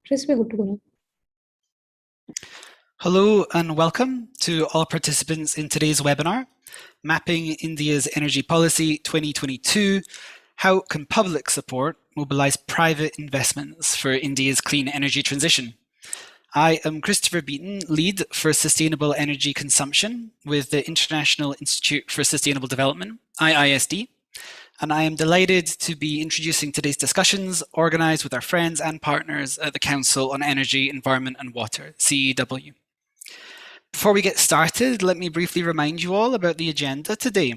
Chris, we're good to go now. Hello and welcome to all participants in today's webinar, Mapping India's Energy Policy 2022, How Can Public Support Mobilise Private Investments for India's Clean Energy Transition? I am Christopher Beaton, Lead for Sustainable Energy Consumption with the International Institute for Sustainable Development, IISD, and I am delighted to be introducing today's discussions organised with our friends and partners at the Council on Energy, Environment and Water, CEW. Before we get started, let me briefly remind you all about the agenda today.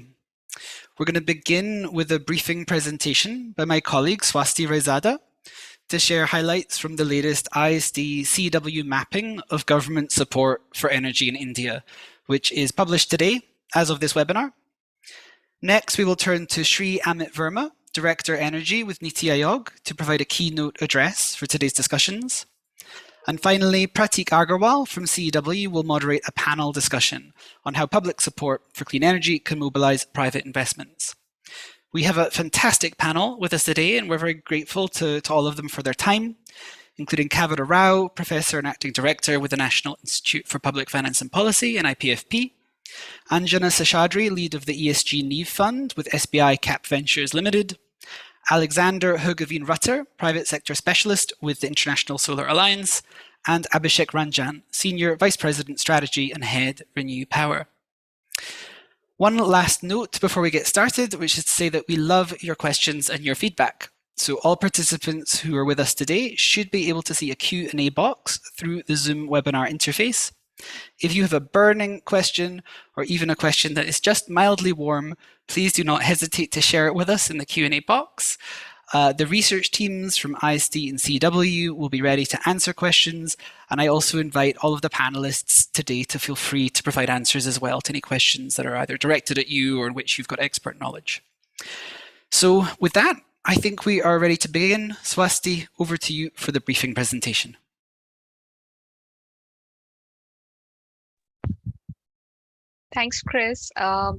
We're going to begin with a briefing presentation by my colleague Swasti Raizada to share highlights from the latest ISD CEW mapping of government support for energy in India, which is published today as of this webinar. Next, we will turn to Shri Amit Verma, Director Energy with Niti Aayog, to provide a keynote address for today's discussions. And finally, Pratik Agarwal from CEW will moderate a panel discussion on how public support for clean energy can mobilise private investments. We have a fantastic panel with us today, and we're very grateful to all of them for their time, including Kavita Rao, Professor and Acting Director with the National Institute for Public Finance and Policy and IPFP, Anjana Seshadri, Lead of the ESG NEEV Fund with SBI Cap Ventures Limited, Alexander Hugaveen Rutter, Private Sector Specialist with the International Solar Alliance, and Abhishek Ranjan, Senior Vice President Strategy and Head Renew Power. One last note before we get started, which is to say that we love your questions and your feedback. So all participants who are with us today should be able to see a Q&A box through the Zoom webinar interface. If you have a burning question or even a question that is just mildly warm, please do not hesitate to share it with us in the Q&A box. The research teams from ISD and CEW will be ready to answer questions, and I also invite all of the panelists today to feel free to provide answers as well to any questions that are either directed at you or in which you've got expert knowledge. So with that, I think we are ready to begin. Swasti, over to you for the briefing presentation. Thanks, Chris. I'll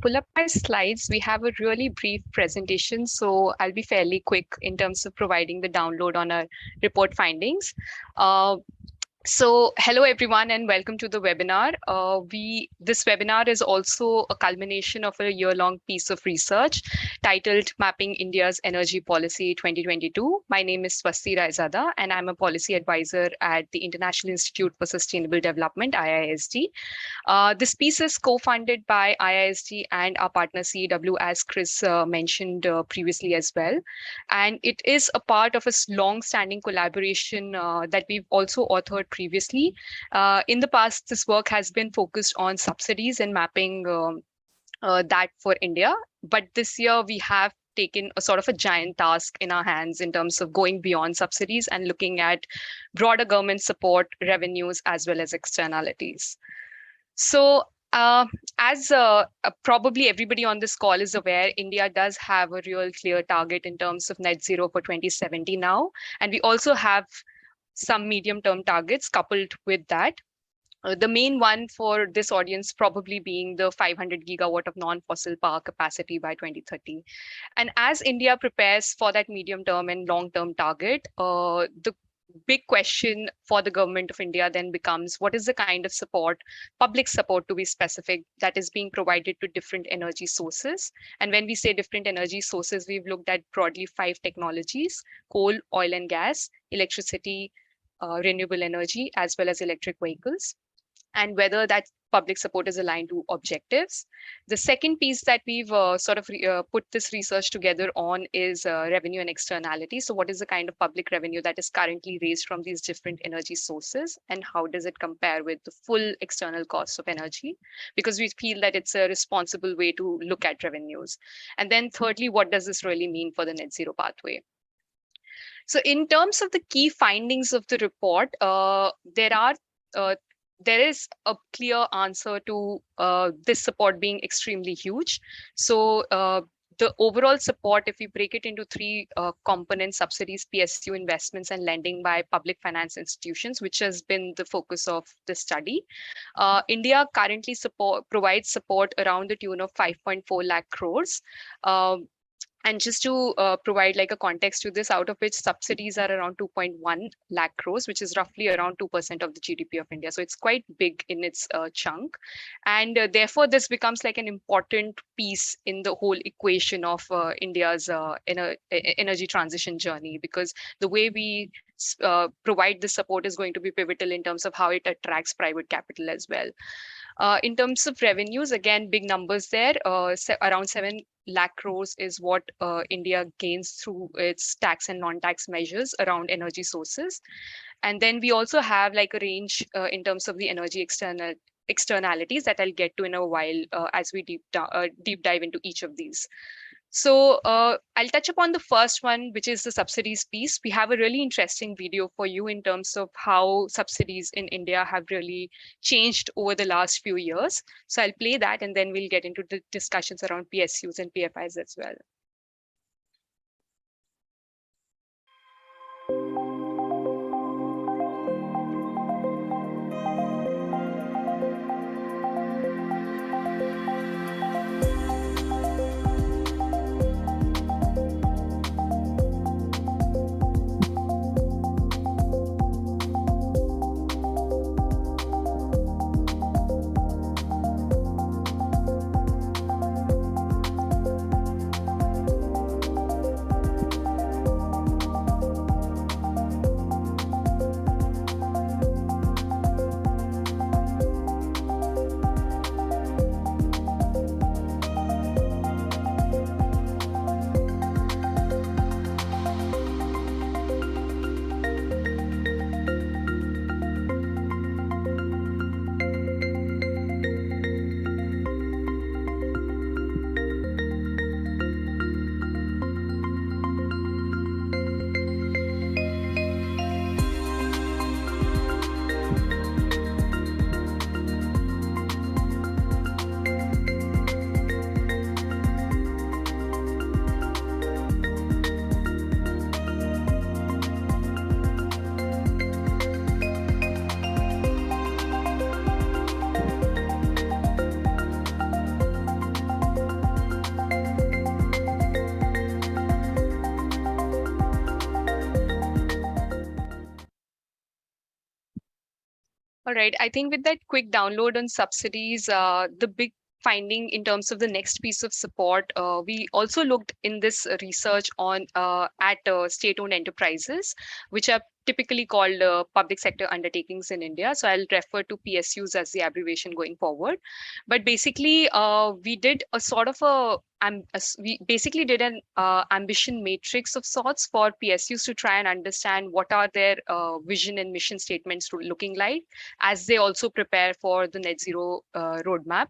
pull up my slides. We have a really brief presentation, so I'll be fairly quick in terms of providing the download on our report findings. So hello everyone and welcome to the webinar. This webinar is also a culmination of a year-long piece of research titled Mapping India's Energy Policy 2022. My name is Swasti Raizada and I'm a policy advisor at the International Institute for Sustainable Development, IISD. This piece is co-funded by IISD and our partner CEW, as Chris mentioned previously as well. And it is a part of a long-standing collaboration that we've also authored previously. In the past, this work has been focused on subsidies and mapping that for India. But this year, we have taken a sort of a giant task in our hands in terms of going beyond subsidies and looking at broader government support, revenues, as well as externalities. So as probably everybody on this call is aware, India does have a real clear target in terms of net zero for 2070 now. And we also have some medium-term targets coupled with that. The main one for this audience probably being the 500 gigawatt of non-fossil power capacity by 2030. And as India prepares for that medium-term and long-term target, the big question for the government of India then becomes, what is the kind of support, public support to be specific, that is being provided to different energy sources? And when we say different energy sources, we've looked at broadly 5 technologies: coal, oil and gas, electricity, renewable energy, as well as electric vehicles, and whether that public support is aligned to objectives. The second piece that we've put this research together on is revenue and externality. So what is the kind of public revenue that is currently raised from these different energy sources, and how does it compare with the full external costs of energy? Because we feel that it's a responsible way to look at revenues. And then thirdly, what does this really mean for the net zero pathway? So in terms of the key findings of the report, there is a clear answer to this support being extremely huge. So the overall support, if we break it into 3 components: subsidies, PSU investments, and lending by public finance institutions, which has been the focus of the study. India currently provides support around the tune of 5.4 lakh crores. And just to provide like a context to this, out of which subsidies are around 2.1 lakh crores, which is roughly around 2% of the GDP of India. So it's quite big in its chunk. And therefore, this becomes like an important piece in the whole equation of India's energy transition journey, because the way we provide this support is going to be pivotal in terms of how it attracts private capital as well. In terms of revenues, again, big numbers there. Around 7 lakh crores is what India gains through its tax and non-tax measures around energy sources. And then we also have like a range in terms of the energy externalities that I'll get to in a while as we deep dive into each of these. So I'll touch upon the first one, which is the subsidies piece. We have a really interesting video for you in terms of how subsidies in India have really changed over the last few years. So I'll play that and then we'll get into the discussions around PSUs and PFIs as well. All right. I think with that quick download on subsidies, the big finding in terms of the next piece of support, we also looked in this research on at state-owned enterprises, which are typically called public sector undertakings in India. So I'll refer to PSUs as the abbreviation going forward. But basically, we did a sort of we basically did an ambition matrix of sorts for PSUs to try and understand what are their vision and mission statements looking like as they also prepare for the net zero roadmap.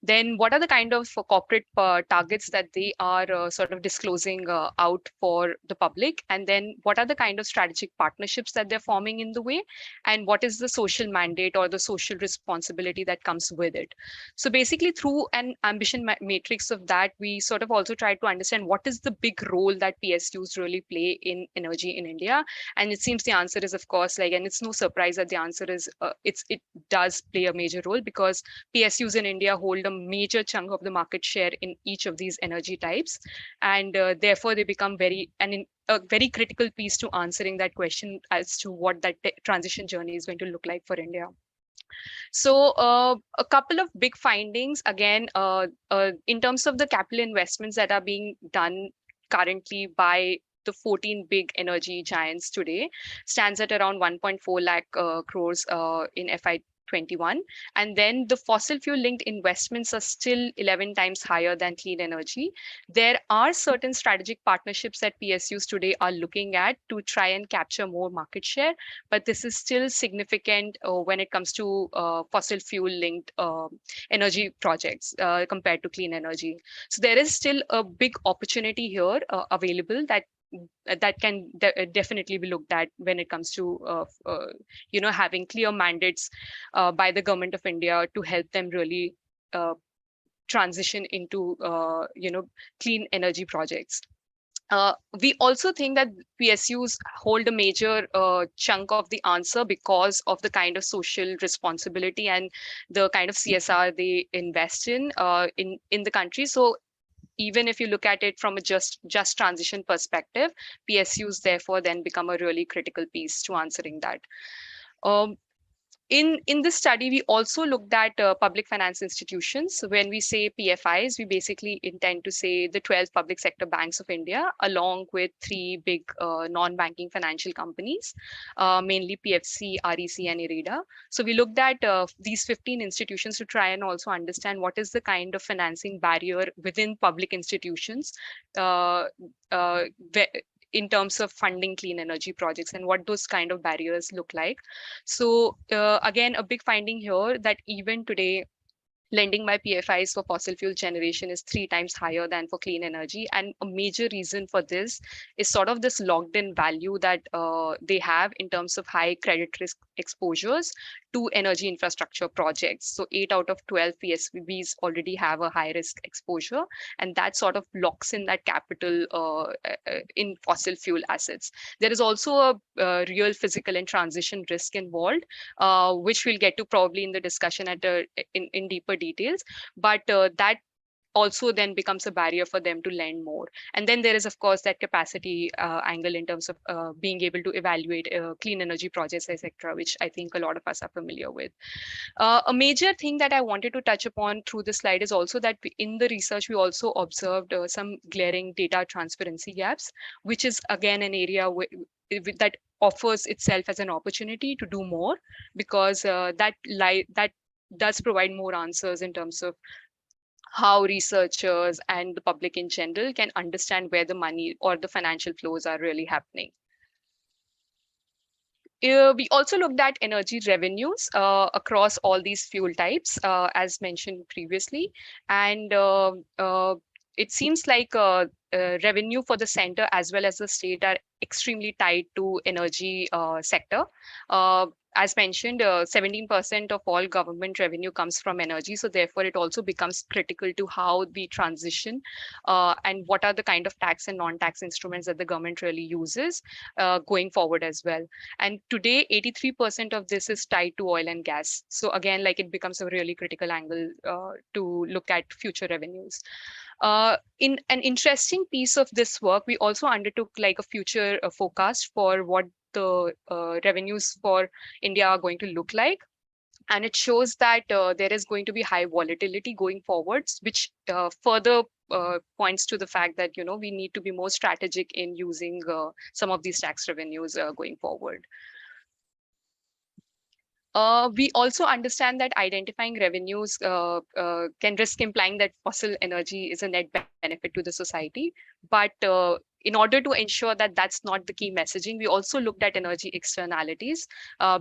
Then what are the kind of corporate targets that they are sort of disclosing out for the public? And then what are the kind of strategic partnerships that they're forming in the way? And what is the social mandate or the social responsibility that comes with it? So basically through an ambition matrix of that, we sort of also try to understand what is the big role that PSUs really play in energy in India. And it seems the answer is, of course, like, and it's no surprise that the answer is it does play a major role, because PSUs in India hold a major chunk of the market share in each of these energy types, and therefore they become a very critical piece to answering that question as to what that transition journey is going to look like for India. So a couple of big findings again in terms of the capital investments that are being done currently by the 14 big energy giants today stands at around 1.4 lakh crores in FY21. And then the fossil fuel linked investments are still 11 times higher than clean energy. There are certain strategic partnerships that PSUs today are looking at to try and capture more market share, but this is still significant when it comes to fossil fuel linked energy projects compared to clean energy. So there is still a big opportunity here available that can definitely be looked at when it comes to having clear mandates by the government of India to help them really transition into clean energy projects. We also think that PSUs hold a major chunk of the answer because of the kind of social responsibility and the kind of CSR they invest in the country. So even if you look at it from a just transition perspective, PSUs therefore then become a really critical piece to answering that. Um, in this study, we also looked at public finance institutions. So when we say PFIs, we basically intend to say the 12 public sector banks of India, along with three big non-banking financial companies, mainly PFC, REC, and IREDA. So we looked at these 15 institutions to try and also understand what is the kind of financing barrier within public institutions uh, uh, in terms of funding clean energy projects and what those kind of barriers look like. So again, a big finding here that even today, lending by PFIs for fossil fuel generation is 3 times higher than for clean energy. And a major reason for this is sort of this locked in value that they have in terms of high credit risk exposures to energy infrastructure projects. So 8 out of 12 PSVBs already have a high risk exposure, and that sort of locks in that capital in fossil fuel assets. There is also a real physical and transition risk involved, which we'll get to probably in the discussion in deeper details. But that also then becomes a barrier for them to lend more. And then there is, of course, that capacity angle in terms of being able to evaluate clean energy projects, etc., which I think a lot of us are familiar with. A major thing that I wanted to touch upon through this slide is also that in the research, we also observed some glaring data transparency gaps, which is again an area that offers itself as an opportunity to do more, because that does provide more answers in terms of how researchers and the public in general can understand where the money or the financial flows are really happening. We also looked at energy revenues across all these fuel types, as mentioned previously. And it seems like revenue for the center as well as the state are extremely tied to energy sector. As mentioned, 17% of all government revenue comes from energy. So therefore, it also becomes critical to how we transition and what are the kind of tax and non-tax instruments that the government really uses going forward as well. And today, 83% of this is tied to oil and gas. So again, like it becomes a really critical angle to look at future revenues. In an interesting piece of this work, we also undertook like a future forecast for what the revenues for India are going to look like. And it shows that there is going to be high volatility going forwards, which further points to the fact that, you know, we need to be more strategic in using some of these tax revenues going forward. We also understand that identifying revenues can risk implying that fossil energy is a net benefit to the society. But in order to ensure that that's not the key messaging, we also looked at energy externalities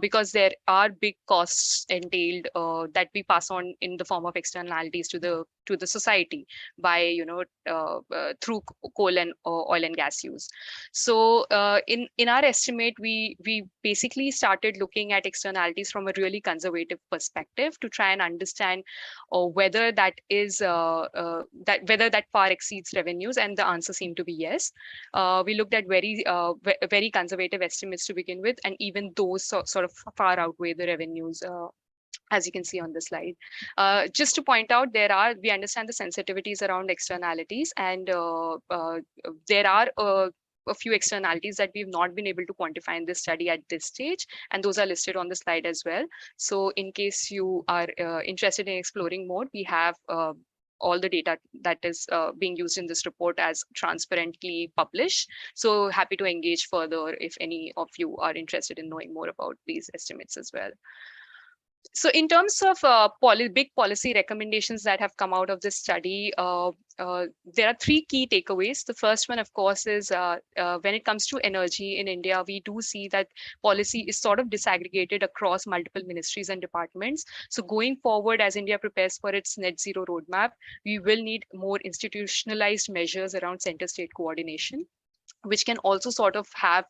because there are big costs entailed that we pass on in the form of externalities to the society by, you know, through coal and oil and gas use. So in our estimate, we basically started looking at externalities from a really conservative perspective to try and understand whether that is whether that far exceeds revenues, and the answer seemed to be yes. We looked at very conservative estimates to begin with, and even those sort of far outweigh the revenues. As you can see on the slide. Just to point out, we understand the sensitivities around externalities, and there are a few externalities that we've not been able to quantify in this study at this stage, and those are listed on the slide as well. So in case you are interested in exploring more, we have all the data that is being used in this report as transparently published. So happy to engage further if any of you are interested in knowing more about these estimates as well. So in terms of big policy recommendations that have come out of this study, there are three key takeaways. The first one, of course, is when it comes to energy in India, we do see that policy is sort of disaggregated across multiple ministries and departments. So going forward, as India prepares for its net zero roadmap, we will need more institutionalized measures around center-state coordination, which can also sort of have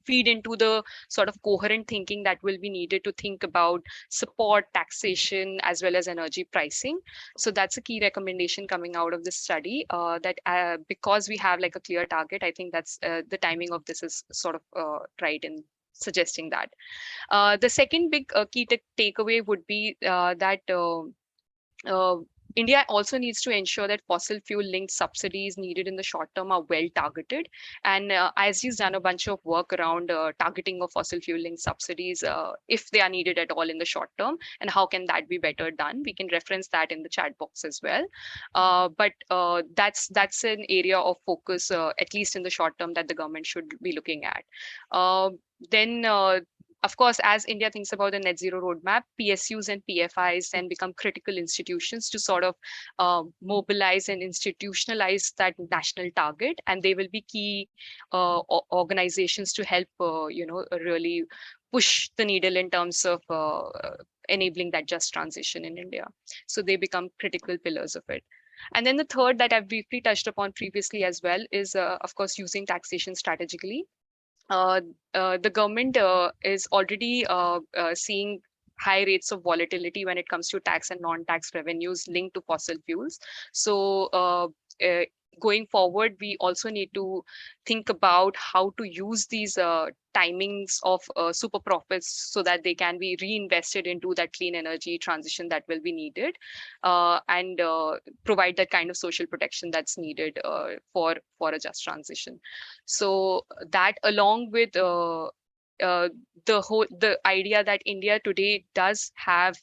feed into the sort of coherent thinking that will be needed to think about support, taxation, as well as energy pricing. So that's a key recommendation coming out of this study, that because we have like a clear target, I think that's the timing of this is sort of right in suggesting that. The second big key takeaway would be that India also needs to ensure that fossil fuel linked subsidies needed in the short term are well targeted. And ISD has done a bunch of work around targeting of fossil fuel linked subsidies if they are needed at all in the short term. And how can that be better done? We can reference that in the chat box as well. But that's an area of focus, at least in the short term, that the government should be looking at. Then of course, as India thinks about the net zero roadmap, PSUs and PFIs then become critical institutions to sort of mobilize and institutionalize that national target, and they will be key organizations to help, really push the needle in terms of enabling that just transition in India. So they become critical pillars of it. And then the third that I've briefly touched upon previously as well is, of course, using taxation strategically. The government is already seeing high rates of volatility when it comes to tax and non-tax revenues linked to fossil fuels. So going forward, we also need to think about how to use these timings of super profits so that they can be reinvested into that clean energy transition that will be needed, and provide that kind of social protection that's needed for a just transition. So that, along with the idea that India today does have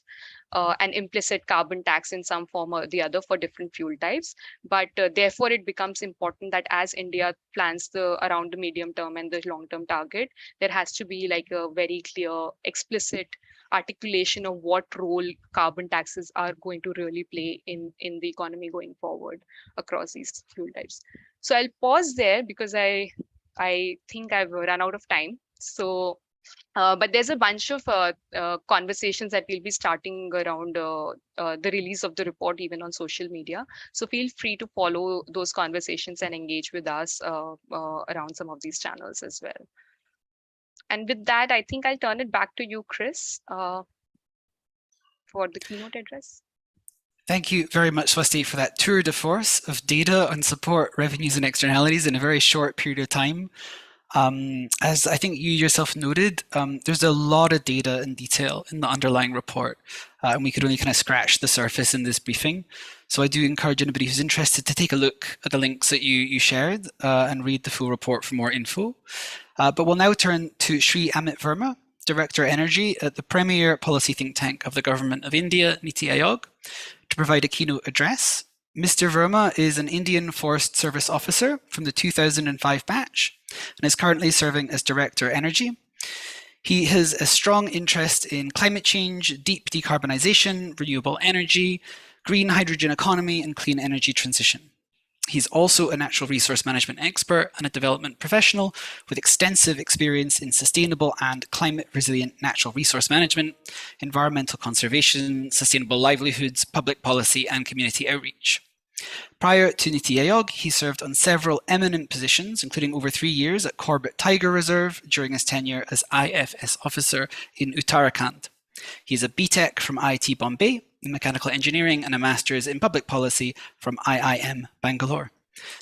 an implicit carbon tax in some form or the other for different fuel types, but therefore it becomes important that as India plans around the medium term and the long term target, there has to be like a very clear, explicit articulation of what role carbon taxes are going to really play in the economy going forward across these fuel types. So I'll pause there because I think I've run out of time. So, but there's a bunch of conversations that we'll be starting around the release of the report, even on social media. So feel free to follow those conversations and engage with us around some of these channels as well. And with that, I think I'll turn it back to you, Chris, for the keynote address. Thank you very much, Swasti, for that tour de force of data on support, revenues, and externalities in a very short period of time. As I think you yourself noted, there's a lot of data and detail in the underlying report, and we could only kind of scratch the surface in this briefing. So I do encourage anybody who's interested to take a look at the links that you shared and read the full report for more info. But we'll now turn to Shri Amit Verma, Director Energy at the premier policy think tank of the Government of India, Niti Aayog, to provide a keynote address. Mr. Verma is an Indian Forest Service officer from the 2005 batch and is currently serving as Director Energy. He has a strong interest in climate change, deep decarbonisation, renewable energy, green hydrogen economy, and clean energy transition. He's also a natural resource management expert and a development professional with extensive experience in sustainable and climate resilient natural resource management, environmental conservation, sustainable livelihoods, public policy, and community outreach. Prior to Niti Aayog, he served on several eminent positions, including over 3 years at Corbett Tiger Reserve during his tenure as IFS officer in Uttarakhand. He's a BTEC from IIT Bombay in mechanical engineering and a master's in public policy from IIM Bangalore.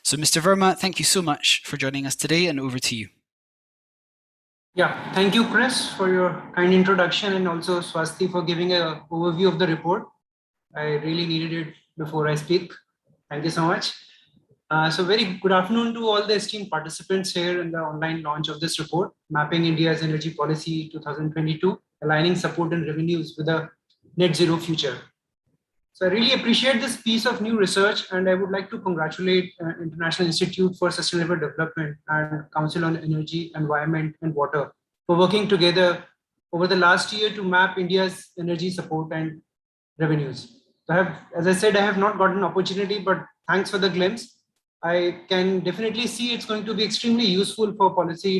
So Mr. Verma, thank you so much for joining us today, and over to you. Yeah, thank you, Chris, for your kind introduction, and also Swasti for giving an overview of the report. I really needed it before I speak. Thank you so much. So very good afternoon to all the esteemed participants here in the online launch of this report, Mapping India's Energy Policy 2022, Aligning Support and Revenues with a Net Zero Future. So I really appreciate this piece of new research, and I would like to congratulate International Institute for Sustainable Development and Council on Energy, Environment and Water for working together over the last year to map India's energy support and revenues. So as I said, I have not gotten an opportunity, but thanks for the glimpse. I can definitely see it's going to be extremely useful for policy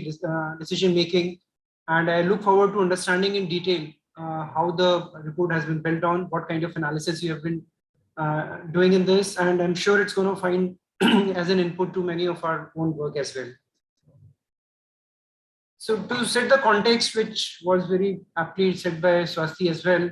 decision making, and I look forward to understanding in detail how the report has been built on, what kind of analysis you have been doing in this, and I'm sure it's going to find as an input to many of our own work as well. So to set the context, which was very aptly said by Swasti as well,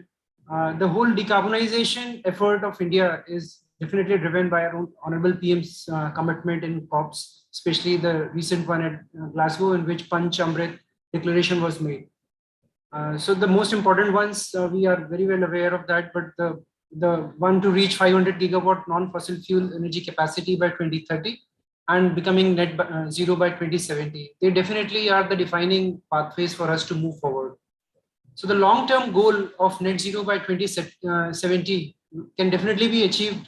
the whole decarbonization effort of India is definitely driven by our own Honorable PM's commitment in COPs, especially the recent one at Glasgow, in which Panch Amrit declaration was made. So the most important ones, we are very well aware of that, but the the one to reach 500 gigawatt non-fossil fuel energy capacity by 2030 and becoming net zero by 2070. They definitely are the defining pathways for us to move forward. So the long-term goal of net zero by 2070 can definitely be achieved,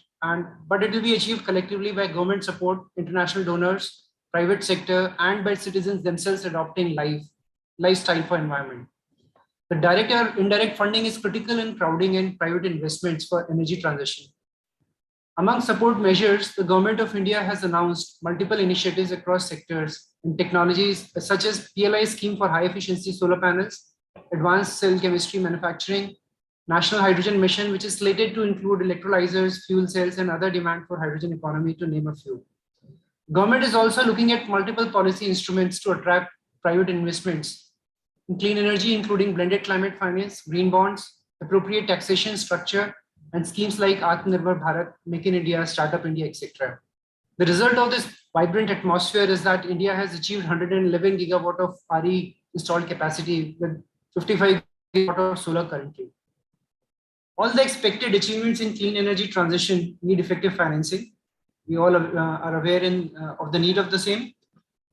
but it will be achieved collectively by government support, international donors, private sector, and by citizens themselves adopting lifestyle for environment. The direct or indirect funding is critical in crowding in private investments for energy transition. Among support measures, the Government of India has announced multiple initiatives across sectors in technologies such as PLI scheme for high efficiency solar panels, advanced cell chemistry manufacturing, National Hydrogen Mission, which is slated to include electrolyzers, fuel cells, and other demand for hydrogen economy, to name a few. Government is also looking at multiple policy instruments to attract private investments in clean energy, including blended climate finance, green bonds, appropriate taxation structure, and schemes like Atmanirbhar Bharat, Make in India, Startup India, etc. The result of this vibrant atmosphere is that India has achieved 111 gigawatt of RE installed capacity with 55 gigawatt of solar currently. All the expected achievements in clean energy transition need effective financing. We all are aware of the need of the same.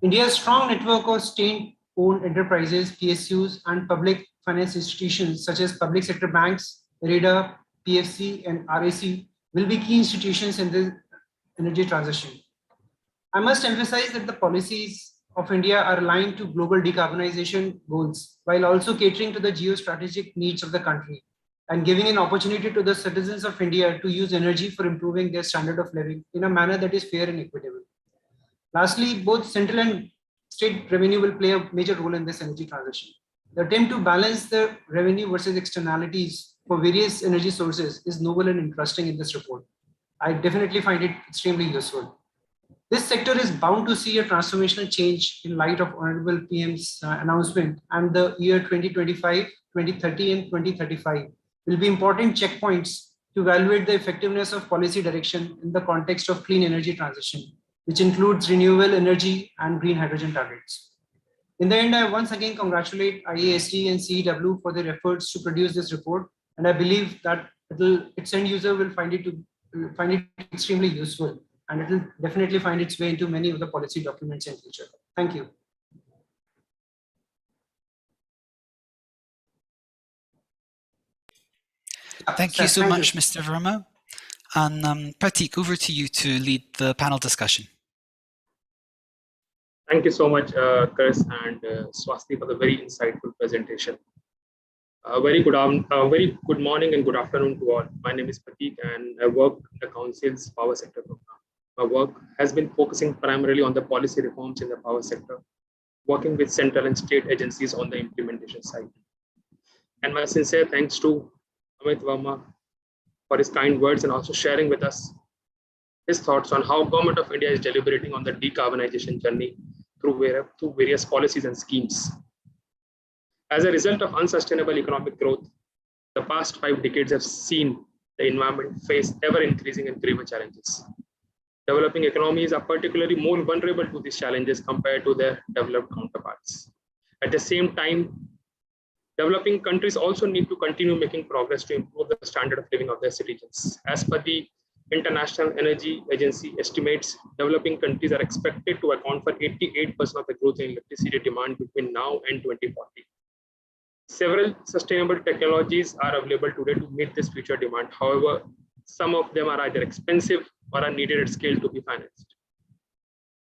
India's strong network of state-owned enterprises, PSUs, and public finance institutions such as public sector banks, REDA, PFC, and RAC will be key institutions in the energy transition. I must emphasize that the policies of India are aligned to global decarbonization goals while also catering to the geostrategic needs of the country and giving an opportunity to the citizens of India to use energy for improving their standard of living in a manner that is fair and equitable. Lastly, both central and state revenue will play a major role in this energy transition. The attempt to balance the revenue versus externalities for various energy sources is novel and interesting in this report. I definitely find it extremely useful. This sector is bound to see a transformational change in light of Honorable PM's announcement, and the year 2025, 2030, and 2035 will be important checkpoints to evaluate the effectiveness of policy direction in the context of clean energy transition, which includes renewable energy and green hydrogen targets. In the end, I once again congratulate IISD and CEW for their efforts to produce this report, and I believe that its end user will find it extremely useful, and it will definitely find its way into many of the policy documents in future. Thank you. Thank you so much, Mr. Verma. And Pratik, over to you to lead the panel discussion. Thank you so much, Chris and Swasti, for the very insightful presentation. Very good morning and good afternoon to all. My name is Pratik and I work in the Council's Power Sector Program. My work has been focusing primarily on the policy reforms in the power sector, working with central and state agencies on the implementation side. And my sincere thanks to Amit Verma for his kind words and also sharing with us his thoughts on how Government of India is deliberating on the decarbonization journey through various policies and schemes. As a result of unsustainable economic growth, the past 5 decades have seen the environment face ever-increasing and graver challenges. Developing economies are particularly more vulnerable to these challenges compared to their developed counterparts. At the same time, developing countries also need to continue making progress to improve the standard of living of their citizens. As per the International Energy Agency estimates, developing countries are expected to account for 88% of the growth in electricity demand between now and 2040. Several sustainable technologies are available today to meet this future demand. However, some of them are either expensive or are needed at scale to be financed.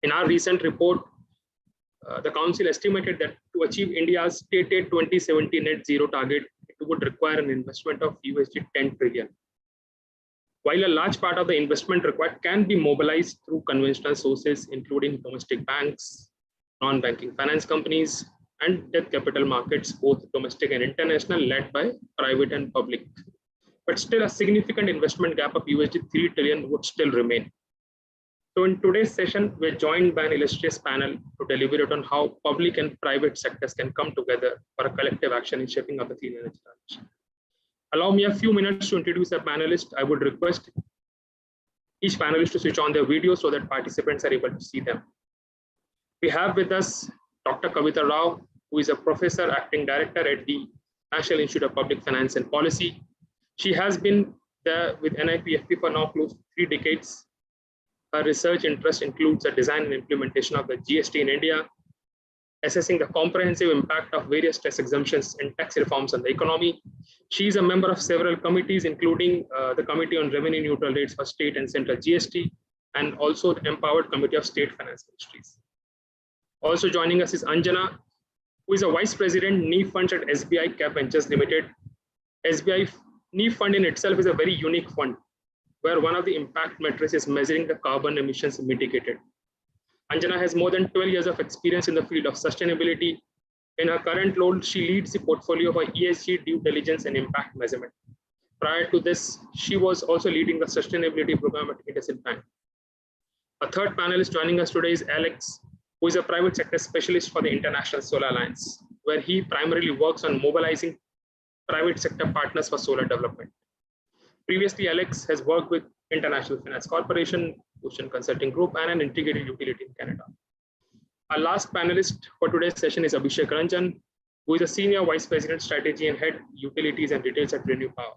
In our recent report, the Council estimated that to achieve India's stated 2070 net zero target, it would require an investment of $10 trillion. While a large part of the investment required can be mobilized through conventional sources, including domestic banks, non-banking finance companies, and debt capital markets, both domestic and international, led by private and public. But still a significant investment gap of $3 trillion would still remain. So in today's session, we're joined by an illustrious panel to deliberate on how public and private sectors can come together for a collective action in shaping up the clean energy transition. Allow me a few minutes to introduce our panelists. I would request each panelist to switch on their video so that participants are able to see them. We have with us Dr. Kavita Rao, who is a professor acting director at the National Institute of Public Finance and Policy. She has been With NIPFP for now close to 3 decades. Her research interest includes the design and implementation of the GST in India, assessing the comprehensive impact of various tax exemptions and tax reforms on the economy. She is a member of several committees, including the Committee on Revenue Neutral Rates for State and Central GST, and also the Empowered Committee of State Finance Ministries. Also joining us is Anjana, who is a Vice President, NEEF Funds at SBI Cap Ventures Limited. SBI NEEF Fund in itself is a very unique fund, where one of the impact metrics is measuring the carbon emissions mitigated. Anjana has more than 12 years of experience in the field of sustainability. In her current role, she leads the portfolio for ESG due diligence and impact measurement. Prior to this, she was also leading the sustainability program at IndusInd Bank. A third panelist joining us today is Alex, who is a private sector specialist for the International Solar Alliance, where he primarily works on mobilizing private sector partners for solar development. Previously, Alex has worked with International Finance Corporation, Ocean Consulting Group, and an integrated utility in Canada. Our last panelist for today's session is Abhishek Ranjan, who is a Senior Vice President Strategy and Head Utilities and Retails at Renew Power.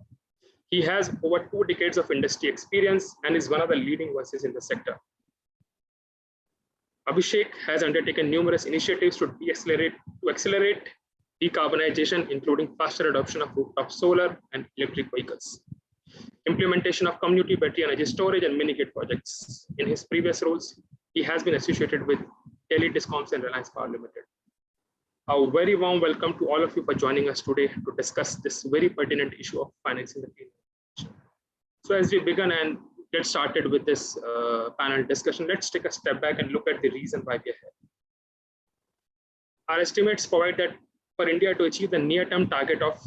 He has over 2 decades of industry experience and is one of the leading voices in the sector. Abhishek has undertaken numerous initiatives to accelerate decarbonization, including faster adoption of rooftop solar and electric vehicles, implementation of community battery energy storage and mini-grid projects. In his previous roles, he has been associated with Delhi Discoms and Reliance Power Limited. A very warm welcome to all of you for joining us today to discuss this very pertinent issue of financing the clean energy. So as we begin and get started with this panel discussion, let's take a step back and look at the reason why we are here. Our estimates provide that for India to achieve the near-term target of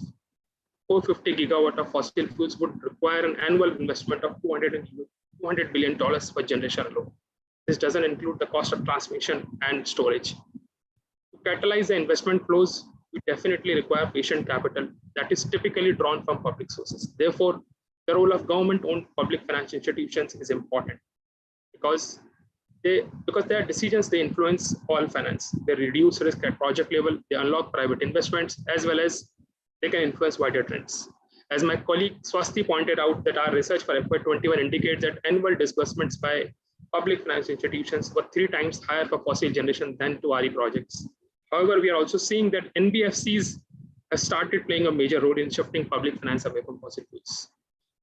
450 gigawatt of fossil fuels would require an annual investment of $200 billion per generation alone. This doesn't include the cost of transmission and storage. To catalyze the investment flows, we definitely require patient capital that is typically drawn from public sources. Therefore, the role of government-owned public financial institutions is important because their decisions, they influence all finance. They reduce risk at project level, they unlock private investments, as well as they can influence wider trends. As my colleague Swasti pointed out, that our research for FY21 indicates that annual disbursements by public financial institutions were 3 times higher for fossil generation than to RE projects. However, we are also seeing that NBFCs have started playing a major role in shifting public finance away from fossil fuels.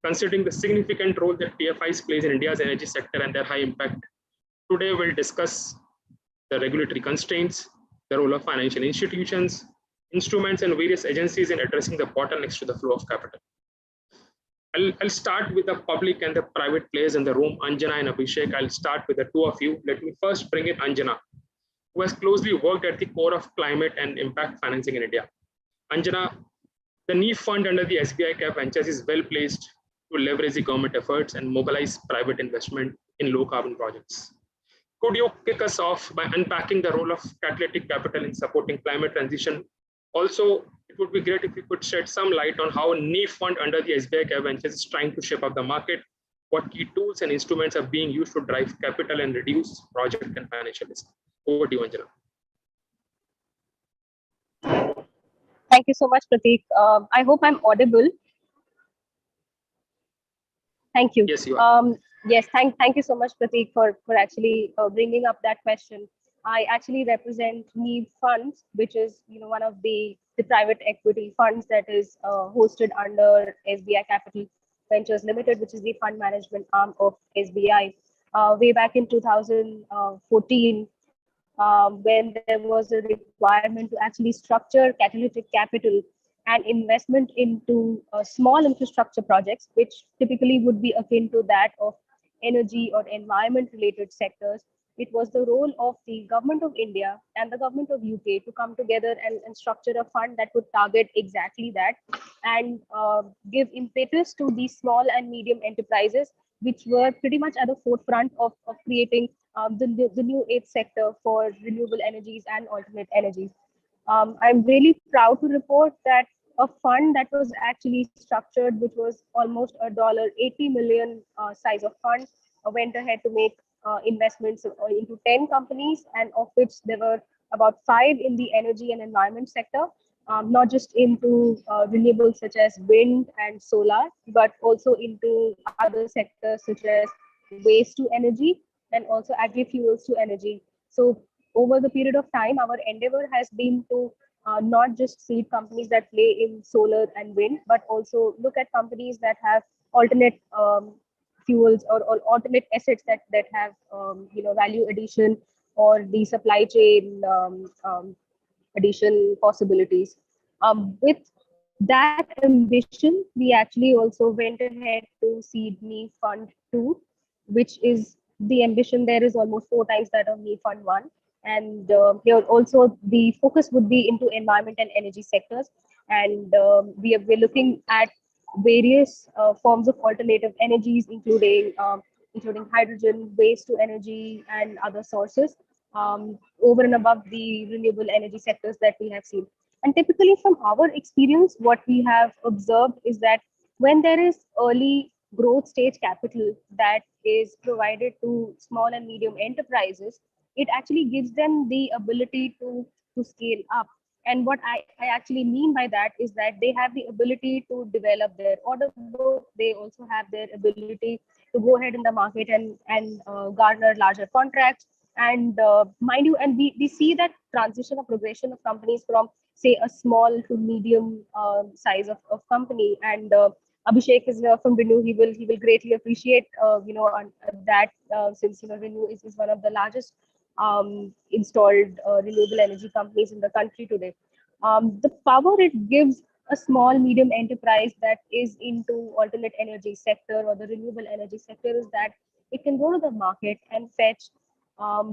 Considering the significant role that PFIs plays in India's energy sector and their high impact, today we'll discuss the regulatory constraints, the role of financial institutions, instruments, and various agencies in addressing the bottlenecks to the flow of capital. I'll start with the public and the private players in the room, Anjana and Abhishek. I'll start with the two of you. Let me first bring in Anjana, who has closely worked at the core of climate and impact financing in India. Anjana, the NEEF fund under the SBI Cap Ventures is well placed to leverage the government efforts and mobilize private investment in low carbon projects. Could you kick us off by unpacking the role of catalytic capital in supporting climate transition? Also, it would be great if you could shed some light on how a NEEF fund under the SBI Cap Ventures is trying to shape up the market, what key tools and instruments are being used to drive capital and reduce project and financial risk. Over to you, Anjana. Thank you so much, Prateek. I hope I'm audible. Thank you. Yes, you are. Yes, thank you so much, Prateek, for actually bringing up that question. I actually represent NEEF Funds, which is one of the private equity funds that is hosted under SBI Capital Ventures Limited, which is the fund management arm of SBI. Way back in 2014, when there was a requirement to actually structure catalytic capital and investment into small infrastructure projects, which typically would be akin to that of energy or environment related sectors. It was the role of the government of India and the government of UK to come together and structure a fund that would target exactly that and give impetus to these small and medium enterprises, which were pretty much at the forefront of creating the new age sector for renewable energies and alternate energies. I'm really proud to report that a fund that was actually structured, which was almost a $80 million size of fund, went ahead to make investments into 10 companies, and of which there were about 5 in the energy and environment sector. not just into renewables such as wind and solar, but also into other sectors such as waste to energy and also agri-fuels to energy. So over the period of time, our endeavor has been to not just seed companies that play in solar and wind, but also look at companies that have alternate fuels or alternate assets that have value addition or the supply chain addition possibilities. With that ambition, we actually also went ahead to seed NEEF Fund 2, which is the ambition there is almost 4 times that of NEEF Fund 1. And here also the focus would be into environment and energy sectors. And we're looking at various forms of alternative energies, including hydrogen, waste to energy, and other sources, over and above the renewable energy sectors that we have seen. And typically, from our experience, what we have observed is that when there is early growth stage capital that is provided to small and medium enterprises, it actually gives them the ability to scale up. And what I actually mean by that is that they have the ability to develop their order book. They also have their ability to go ahead in the market and garner larger contracts. And mind you, and we see that transition or progression of companies from, say, a small to medium size of company. And Abhishek is here from Renew. He will greatly appreciate that, since Renew is one of the largest installed renewable energy companies in the country today. The power it gives a small medium enterprise that is into alternate energy sector or the renewable energy sector is that it can go to the market and fetch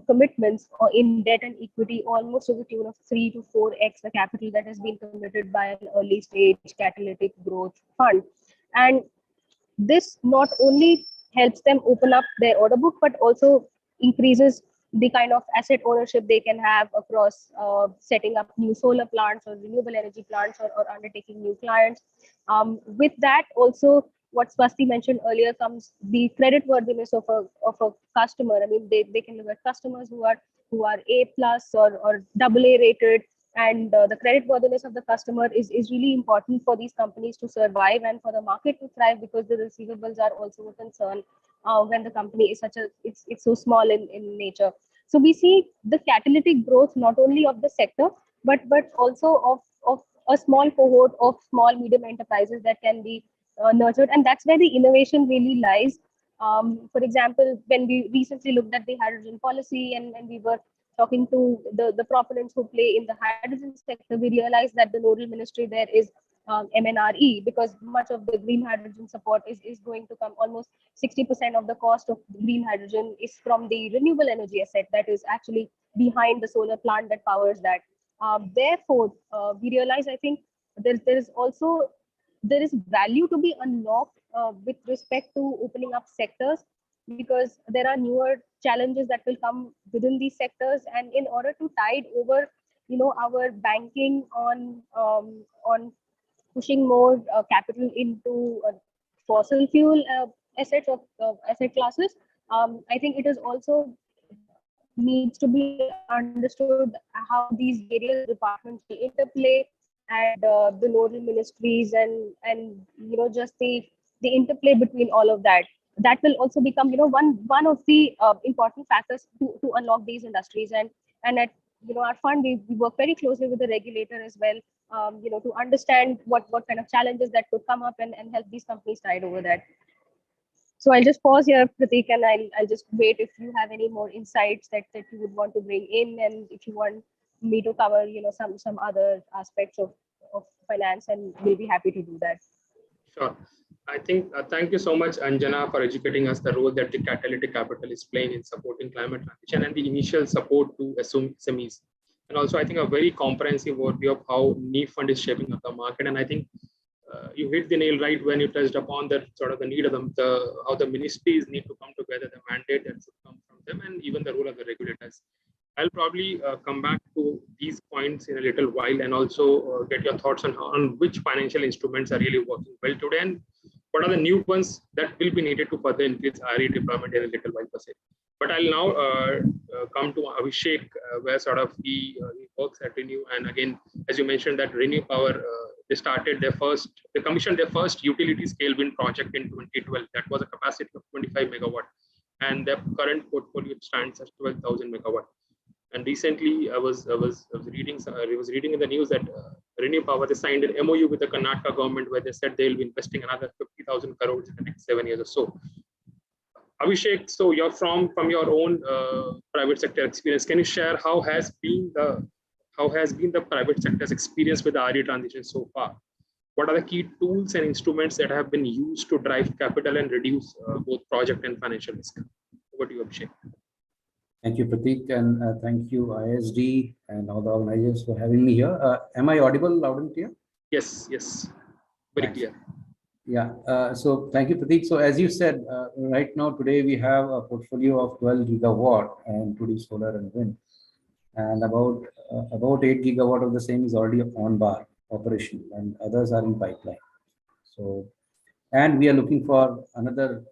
commitments or in debt and equity almost to the tune of 3 to 4x the capital that has been committed by an early stage catalytic growth fund. And this not only helps them open up their order book, but also increases the kind of asset ownership they can have across setting up new solar plants or renewable energy plants, or undertaking new clients. With that, also, what Swasti mentioned earlier comes the credit worthiness of a customer. I mean, they can look at customers who are A plus or AA rated, and the credit worthiness of the customer is really important for these companies to survive and for the market to thrive, because the receivables are also a concern when the company is it's so small in nature. So we see the catalytic growth not only of the sector, but also of a small cohort of small medium enterprises that can be nurtured, and that's where the innovation really lies. For example, when we recently looked at the hydrogen policy, and we were talking to the proponents who play in the hydrogen sector, we realized that the nodal ministry there is MNRE, because much of the green hydrogen support is going to come. Almost 60% of the cost of green hydrogen is from the renewable energy asset that is actually behind the solar plant that powers that. Therefore, we realize, I think, there is value to be unlocked with respect to opening up sectors, because there are newer challenges that will come within these sectors. And in order to tide over our banking on pushing more capital into fossil fuel assets of asset classes, I think it is also needs to be understood how these various departments will interplay, and the nodal ministries, and just the interplay between all of that. That will also become one of the important factors to unlock these industries. And at our fund, we work very closely with the regulator as well, to understand what kind of challenges that could come up, and help these companies tide over that. So I'll just pause here, Prateek, and I'll just wait if you have any more insights that you would want to bring in, and if you want me to cover some other aspects of finance, and we'll be happy to do that. Sure. I think thank you so much, Anjana, for educating us the role that the catalytic capital is playing in supporting climate transition and the initial support to SMEs. And also, I think a very comprehensive overview of how NEEF Fund is shaping up the market. And I think you hit the nail right when you touched upon that sort of the need of how the ministries need to come together, the mandate that should come from them, and even the role of the regulators. I'll probably come back to these points in a little while, and also get your thoughts on which financial instruments are really working well today, and what are the new ones that will be needed to further increase RE deployment in a little while per se. But I'll now come to Abhishek, where sort of he works at Renew. And again, as you mentioned, that Renew Power, they commissioned their first utility scale wind project in 2012. That was a capacity of 25 megawatt. And their current portfolio stands at 12,000 megawatt. And recently, I was reading in the news that Renew Power they signed an MOU with the Karnataka government where they said they will be investing another 50,000 crores in the next 7 years or so. Abhishek, so you're from your own private sector experience. Can you share how has been the private sector's experience with the RE transition so far? What are the key tools and instruments that have been used to drive capital and reduce both project and financial risk? Over to you, Abhishek. Thank you, Prateek, and thank you, ISD and all the organizers for having me here. Am I audible loud and clear? Yes, very Thanks. clear. Yeah, so thank you, Prateek. So as you said, right now, today we have a portfolio of 12 gigawatt, including solar and wind. And about 8 gigawatt of the same is already on bar operation, and others are in pipeline. So, and we are looking for another,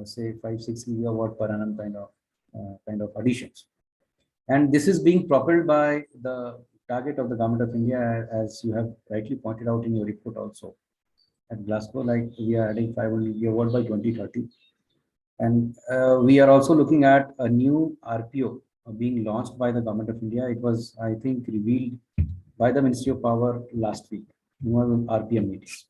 say, 5-6 gigawatt per annum kind of additions. And this is being propelled by the target of the Government of India, as you have rightly pointed out in your report also. At Glasgow, like we are adding 500 gigawatt by 2030. And we are also looking at a new RPO being launched by the Government of India. It was, I think, revealed by the Ministry of Power last week, in one of the RPM meetings.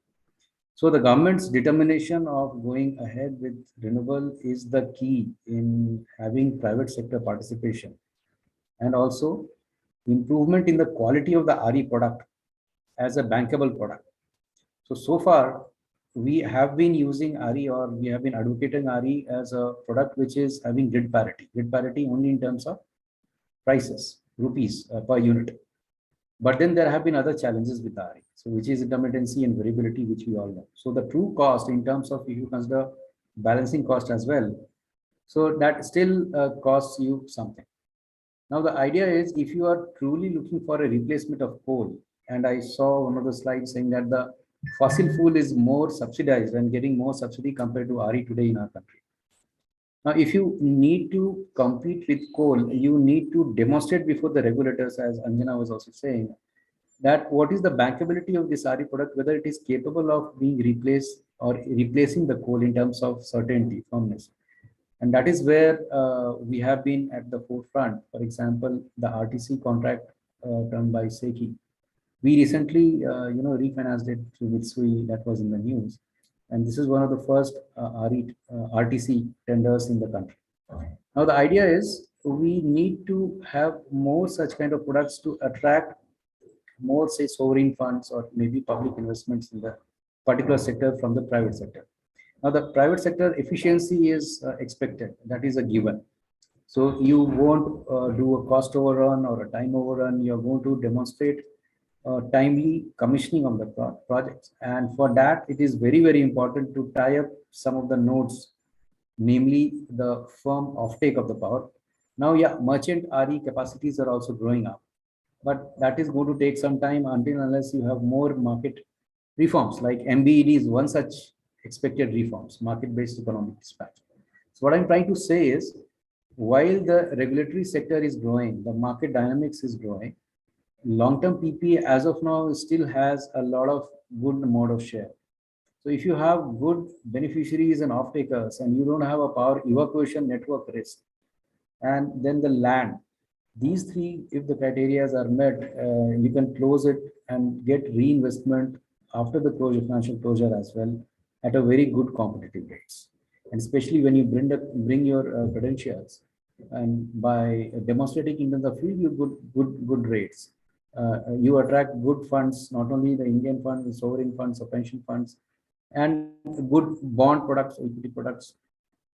So the government's determination of going ahead with renewable is the key in having private sector participation, and also improvement in the quality of the RE product as a bankable product. So far, we have been using RE, or we have been advocating RE as a product which is having grid parity only in terms of prices, rupees per unit. But then there have been other challenges with RE, so which is intermittency and variability, which we all know. So the true cost in terms of, if you consider balancing cost as well, so that still costs you something. Now the idea is, if you are truly looking for a replacement of coal, and I saw one of the slides saying that the fossil fuel is more subsidized and getting more subsidy compared to RE today in our country. Now, if you need to compete with coal, you need to demonstrate before the regulators, as Anjana was also saying, that what is the bankability of this RE product, whether it is capable of being replaced or replacing the coal in terms of certainty, firmness. And that is where we have been at the forefront. For example, the RTC contract done by SECI. We recently, refinanced it through Mitsui, that was in the news. And this is one of the first RTC tenders in the country. Now, the idea is we need to have more such kind of products to attract more, say, sovereign funds or maybe public investments in the particular sector from the private sector. Now, the private sector efficiency is expected. That is a given. So you won't do a cost overrun or a time overrun. You're going to demonstrate timely commissioning of the projects. And for that, it is very, very important to tie up some of the nodes, namely the firm offtake of the power. Now, yeah, merchant RE capacities are also growing up, but that is going to take some time until unless you have more market reforms, like MBED is one such expected reforms, market-based economic dispatch. So what I'm trying to say is, while the regulatory sector is growing, the market dynamics is growing, long-term PPA as of now still has a lot of good mode of share. So if you have good beneficiaries and off-takers, and you don't have a power evacuation network risk, and then the land, these three, if the criteria are met, you can close it and get reinvestment after the closure, financial closure as well, at a very good competitive rates. And especially when you bring your credentials, and by demonstrating in the field, you good rates. You attract good funds, not only the Indian funds, the sovereign funds, or pension funds, and good bond products, equity products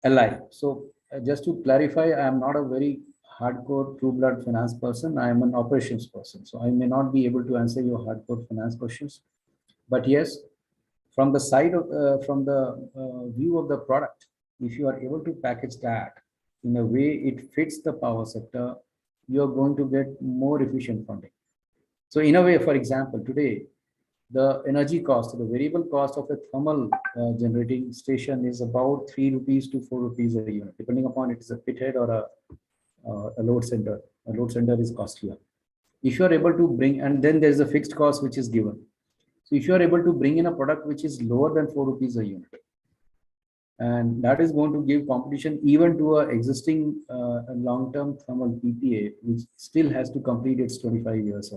alike. So just to clarify, I am not a very hardcore true blood finance person. I am an operations person. So I may not be able to answer your hardcore finance questions. But yes, from the side of, view of the product, if you are able to package that in a way it fits the power sector, you're going to get more efficient funding. So in a way, for example, today, the energy cost, the variable cost of a thermal generating station is about 3 rupees to 4 rupees a unit, depending upon it is a pithead or a load center. A load center is costlier. If you are able to bring, and then there's a fixed cost which is given. So if you are able to bring in a product which is lower than 4 rupees a unit, and that is going to give competition even to a existing long-term thermal PPA, which still has to complete its 25 years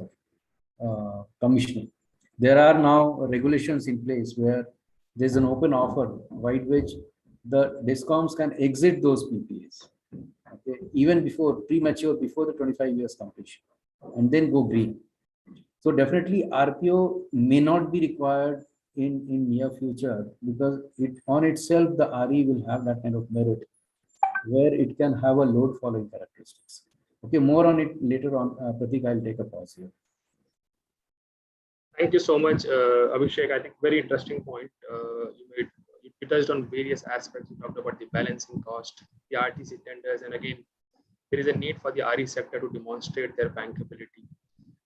of commissioning. There are now regulations in place where there's an open offer by which the discoms can exit those PPAs, okay, even before before the 25 years completion, and then go green. So definitely RPO may not be required in near future, because it on itself, the RE will have that kind of merit where it can have a load following characteristics. Okay, more on it later on. Pratik, I'll take a pause here. Thank you so much, Abhishek. I think very interesting point you made. You touched on various aspects. You talked about the balancing cost, the RTC tenders, and again, there is a need for the RE sector to demonstrate their bankability.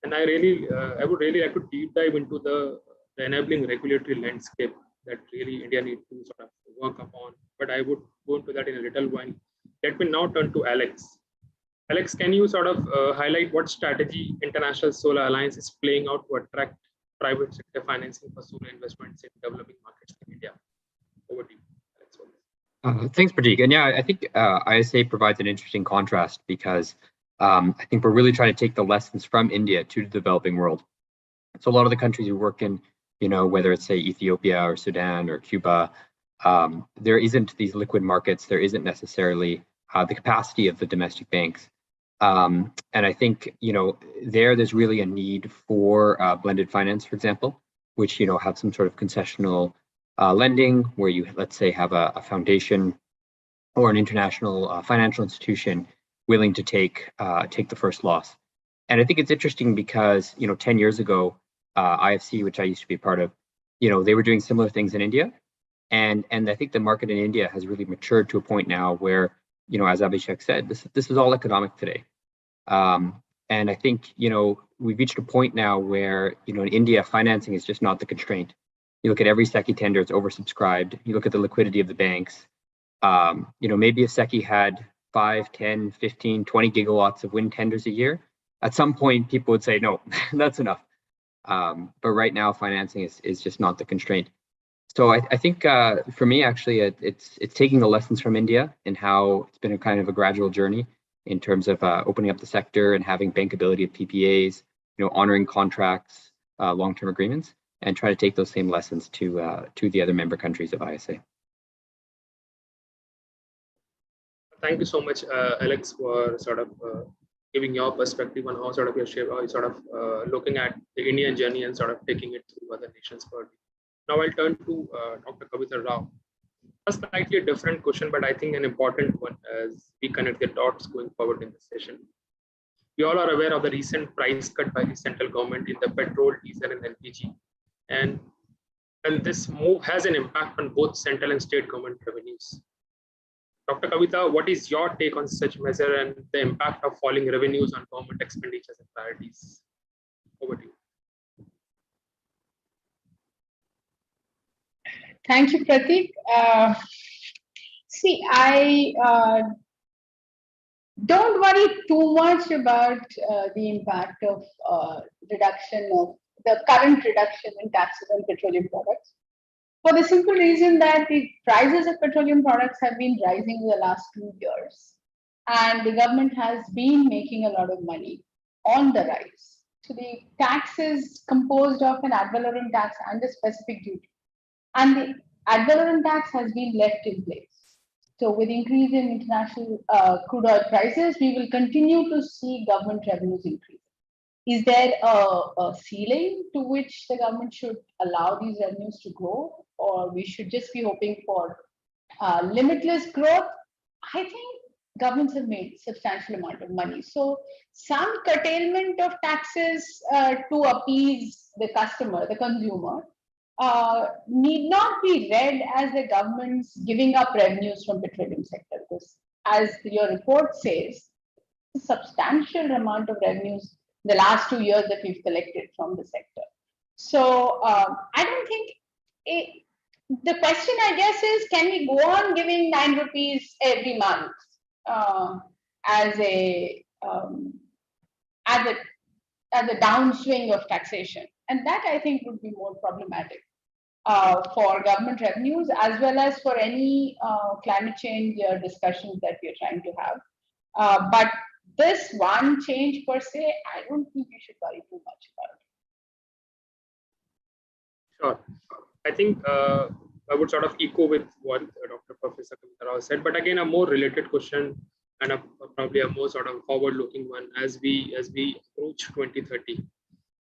And I would really like to deep dive into the enabling regulatory landscape that really India needs to sort of work upon. But I would go into that in a little while. Let me now turn to Alex. Alex, can you sort of highlight what strategy International Solar Alliance is playing out to attract private sector financing for solar investments in developing markets like India? Over to you, Alex. Thanks, Pratik. And yeah, I think ISA provides an interesting contrast because I think we're really trying to take the lessons from India to the developing world. So a lot of the countries we work in, whether it's say Ethiopia or Sudan or Cuba, there isn't these liquid markets. There isn't necessarily the capacity of the domestic banks. And I think, there's really a need for blended finance, for example, which, have some sort of concessional lending where you, let's say, have a foundation or an international financial institution willing to take the first loss. And I think it's interesting because, 10 years ago, IFC, which I used to be a part of, they were doing similar things in India. And I think the market in India has really matured to a point now where, as Abhishek said, this is all economic today. And I think, we've reached a point now where, in India, financing is just not the constraint. You look at every SECI tender, it's oversubscribed. You look at the liquidity of the banks. Maybe if SECI had 5, 10, 15, 20 gigawatts of wind tenders a year, at some point people would say, no, that's enough. But right now, financing is just not the constraint. So I think for me, actually, it's taking the lessons from India and how it's been a kind of a gradual journey in terms of opening up the sector and having bankability of PPAs, honoring contracts, long-term agreements, and try to take those same lessons to the other member countries of ISA. Thank you so much, Alex, for sort of giving your perspective on how sort of you're looking at the Indian journey and sort of taking it to other nations further. Now I'll turn to Dr. Kavita Rao. A slightly different question, but I think an important one as we connect the dots going forward in this session. We all are aware of the recent price cut by the central government in the petrol, diesel, and LPG. And this move has an impact on both central and state government revenues. Dr. Kavita, what is your take on such measure and the impact of falling revenues on government expenditures and priorities? Over to you. Thank you, Pratik. See, I don't worry too much about the impact of reduction of the current reduction in taxes on petroleum products, for the simple reason that the prices of petroleum products have been rising in the last 2 years, and the government has been making a lot of money on the rise. So the tax is composed of an ad valorem tax and a specific duty, and the ad valorem tax has been left in place. So with increase in international crude oil prices, we will continue to see government revenues increase. Is there a ceiling to which the government should allow these revenues to grow, or we should just be hoping for limitless growth? I think governments have made substantial amount of money. So some curtailment of taxes to appease the customer, the consumer, need not be read as the government's giving up revenues from petroleum sector, because as your report says, a substantial amount of revenues the last 2 years that we've collected from the sector. So I don't think the question, I guess, is can we go on giving 9 rupees every month as a downswing of taxation? And that I think would be more problematic for government revenues as well as for any climate change discussions that we're trying to have. But this one change per se, I don't think we should worry too much about. Sure. I think I would sort of echo with what Dr. Professor Kavita Rao said, but again, a more related question and probably a more sort of forward-looking one as we approach 2030.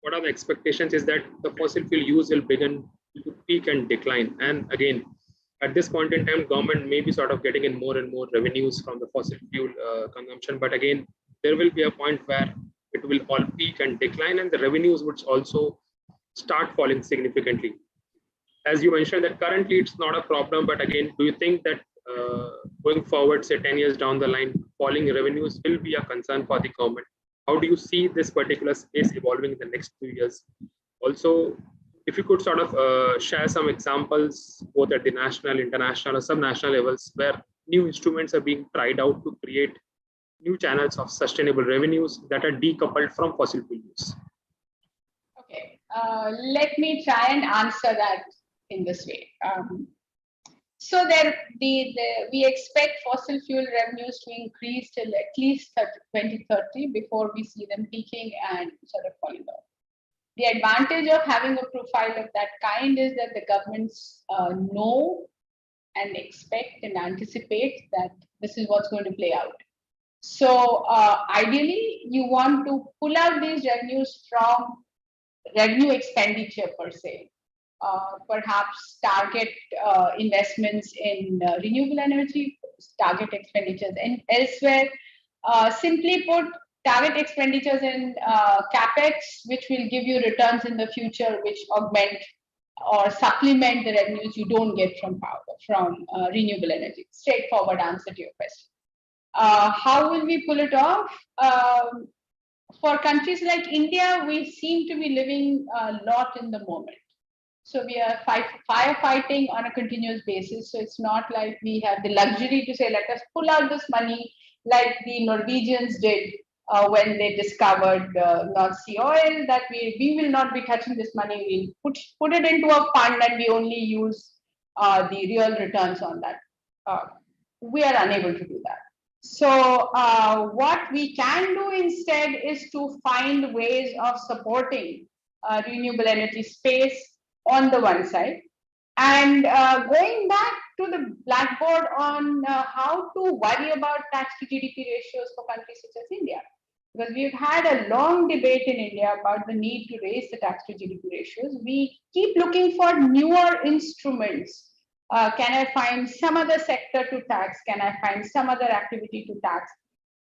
What are the expectations is that the fossil fuel use will begin to peak and decline. And again, at this point in time, government may be sort of getting in more and more revenues from the fossil fuel consumption. But again, there will be a point where it will all peak and decline, and the revenues would also start falling significantly. As you mentioned that currently it's not a problem, but again, do you think that going forward, say 10 years down the line, falling revenues will be a concern for the government? How do you see this particular space evolving in the next few years? Also, if you could sort of share some examples, both at the national, international, or subnational levels, where new instruments are being tried out to create new channels of sustainable revenues that are decoupled from fossil fuel use. Okay, let me try and answer that in this way. So we expect fossil fuel revenues to increase till at least 2030 before we see them peaking and sort of falling off. The advantage of having a profile of that kind is that the governments know and expect and anticipate that this is what's going to play out. So ideally, you want to pull out these revenues from revenue expenditure per se. Perhaps target investments in renewable energy, target expenditures and elsewhere. Simply put, target expenditures in capex, which will give you returns in the future, which augment or supplement the revenues you don't get from renewable energy. Straightforward answer to your question. How will we pull it off? For countries like India, we seem to be living a lot in the moment. So we are firefighting on a continuous basis. So it's not like we have the luxury to say, let us pull out this money like the Norwegians did when they discovered North Sea oil, that we will not be touching this money. We'll put it into a fund and we only use the real returns on that. We are unable to do that. So what we can do instead is to find ways of supporting renewable energy space on the one side, and going back to the blackboard on how to worry about tax to GDP ratios for countries such as India. Because we've had a long debate in India about the need to raise the tax to GDP ratios. We keep looking for newer instruments. Can I find some other sector to tax? Can I find some other activity to tax?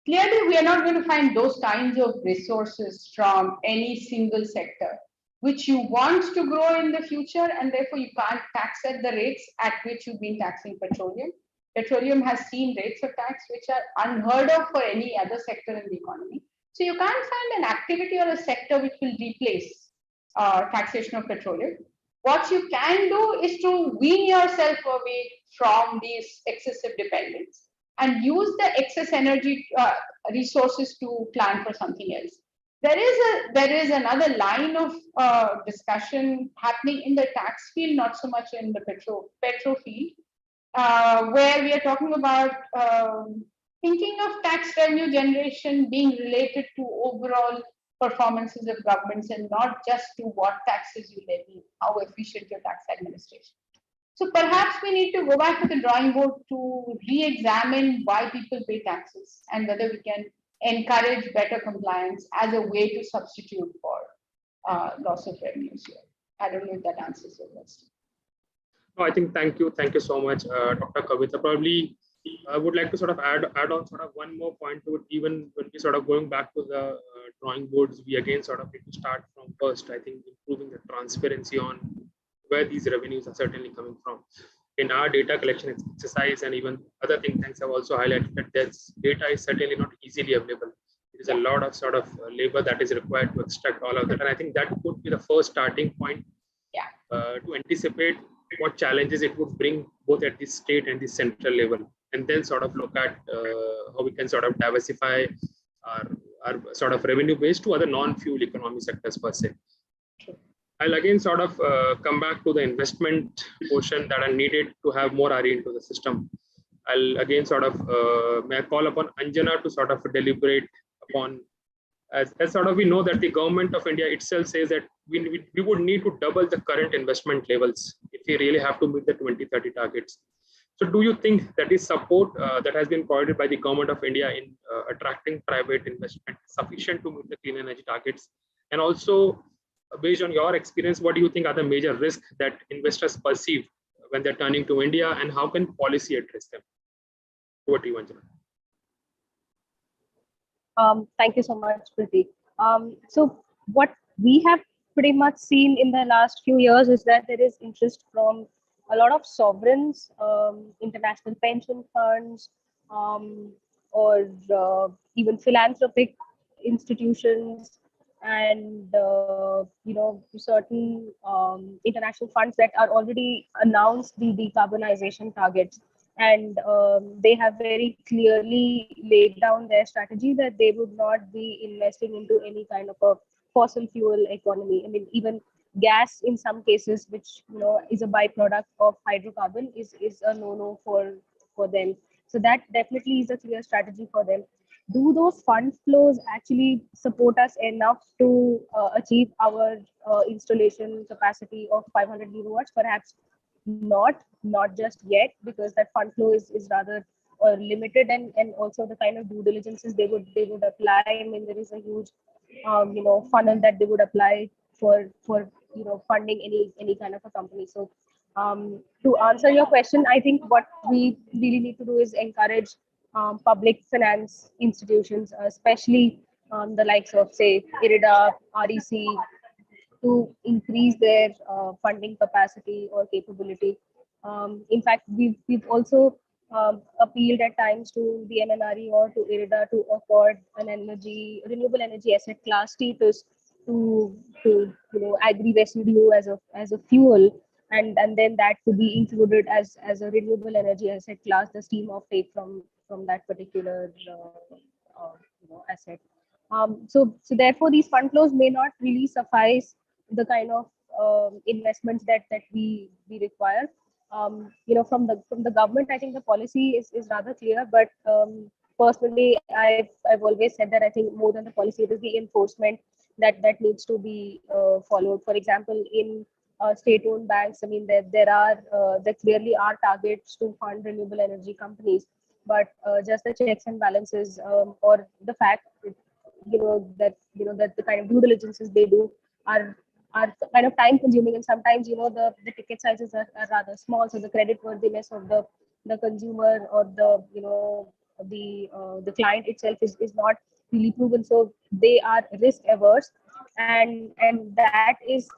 Clearly, we are not going to find those kinds of resources from any single sector, which you want to grow in the future, and therefore you can't tax at the rates at which you've been taxing petroleum. Petroleum has seen rates of tax which are unheard of for any other sector in the economy. So you can't find an activity or a sector which will replace taxation of petroleum. What you can do is to wean yourself away from these excessive dependence and use the excess energy resources to plan for something else. There is another line of discussion happening in the tax field, not so much in the petro field, where we are talking about thinking of tax revenue generation being related to overall performances of governments and not just to what taxes you levy, how efficient your tax administration. So perhaps we need to go back to the drawing board to re-examine why people pay taxes and whether we can encourage better compliance as a way to substitute for loss of revenues here. I don't know if that answers your question. No, I think thank you so much, Dr. Kavita. Probably I would like to sort of add on sort of one more point to it. Even when we sort of going back to the drawing boards, we again sort of need to start from first. I think improving the transparency on where these revenues are certainly coming from. In our data collection exercise, and even other think tanks have also highlighted that this data is certainly not easily available. There is a lot of sort of labor that is required to extract all of that, and I think that could would be the first starting point to anticipate what challenges it would bring both at the state and the central level, and then sort of look at how we can sort of diversify our sort of revenue base to other non-fuel economy sectors per se. I'll again sort of come back to the investment portion that are needed to have more RE into the system. I'll again sort of may I call upon Anjana to sort of deliberate upon, as sort of we know that the government of India itself says that we would need to double the current investment levels if we really have to meet the 2030 targets. So do you think that is support that has been provided by the government of India in attracting private investment sufficient to meet the clean energy targets? And also, based on your experience, what do you think are the major risks that investors perceive when they're turning to India, and how can policy address them? Over to you, Anjana. Thank you so much, Prateek. So what we have pretty much seen in the last few years is that there is interest from a lot of sovereigns, international pension funds, or even philanthropic institutions, and certain international funds that are already announced the decarbonization targets, and they have very clearly laid down their strategy that they would not be investing into any kind of a fossil fuel economy. I mean, even gas in some cases, which is a byproduct of hydrocarbon, is a no-no for them. So that definitely is a clear strategy for them. Do those fund flows actually support us enough to achieve our installation capacity of 500 gigawatts? Perhaps not just yet, because that fund flow is rather limited, and also the kind of due diligences they would apply. I mean, there is a huge funnel that they would apply for funding any kind of a company. So to answer your question, I think what we really need to do is encourage public finance institutions, especially the likes of, say, IRIDA, REC, to increase their funding capacity or capability. In fact, we've also appealed at times to the MNRE or to IRIDA to afford an renewable energy asset class status to agri-residue as a fuel, and then that could be included as a renewable energy asset class, the steam offtake from that particular asset. So therefore, these fund flows may not really suffice the kind of investments that we require. From the government, I think the policy is rather clear, but personally, I've always said that I think more than the policy, it is the enforcement that needs to be followed. For example, in state-owned banks, I mean, there clearly are targets to fund renewable energy companies, but just the checks and balances, or the fact that the kind of due diligences they do are kind of time consuming, and sometimes the ticket sizes are rather small, so the credit worthiness of the consumer or the client itself is not really proven, so they are risk averse, and that is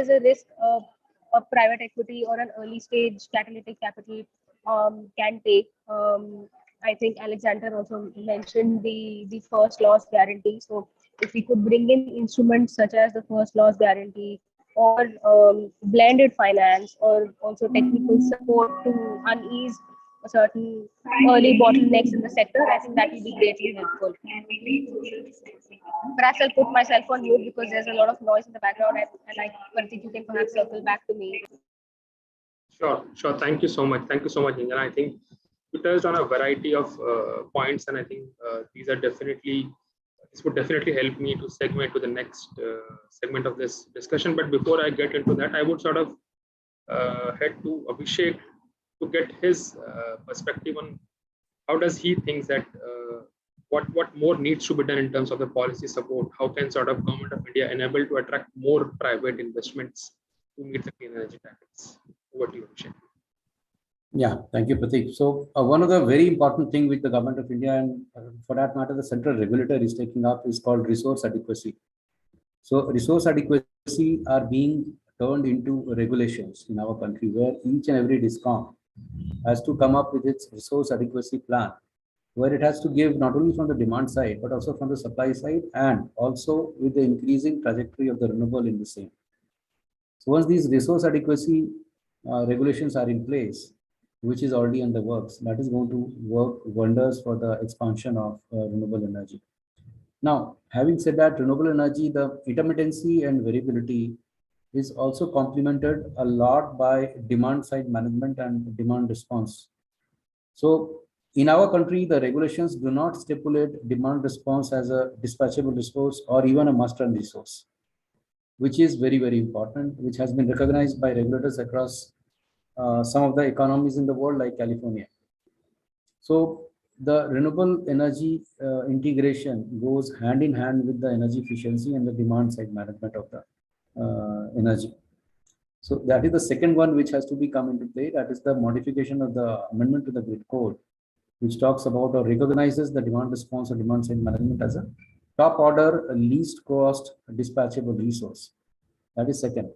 a risk a private equity or an early stage catalytic capital can take. I think Alexander also mentioned the first loss guarantee. So if we could bring in instruments such as the first loss guarantee, or blended finance, or also technical support to unease a certain early bottlenecks in the sector, I think that will be greatly helpful. Perhaps I'll put myself on mute because there's a lot of noise in the background, and I think you can perhaps circle back to me. Sure. Thank you so much. Injana. I think you touched on a variety of points, and I think this would definitely help me to segue to the next segment of this discussion. But before I get into that, I would sort of head to Abhishek to get his perspective on how does he think that what more needs to be done in terms of the policy support. How can sort of government of India enable to attract more private investments to meet the clean energy targets? Over to you, Abhishek. Yeah, thank you, Prateek. So one of the very important thing with the government of India, and for that matter, the central regulator is taking up, is called resource adequacy. So resource adequacy are being turned into regulations in our country, where each and every DISCOM has to come up with its resource adequacy plan where it has to give not only from the demand side, but also from the supply side, and also with the increasing trajectory of the renewable in the same. So once these resource adequacy regulations are in place, which is already in the works, that is going to work wonders for the expansion of renewable energy. Now, having said that, renewable energy, the intermittency and variability is also complemented a lot by demand side management and demand response. So in our country, the regulations do not stipulate demand response as a dispatchable resource or even a must-run resource, which is very, very important, which has been recognized by regulators across some of the economies in the world, like California. So the renewable energy integration goes hand in hand with the energy efficiency and the demand side management of the energy. So that is the second one which has to be come into play. That is the modification of the amendment to the grid code, which talks about or recognizes the demand response or demand side management as a top order, least cost dispatchable resource. That is second.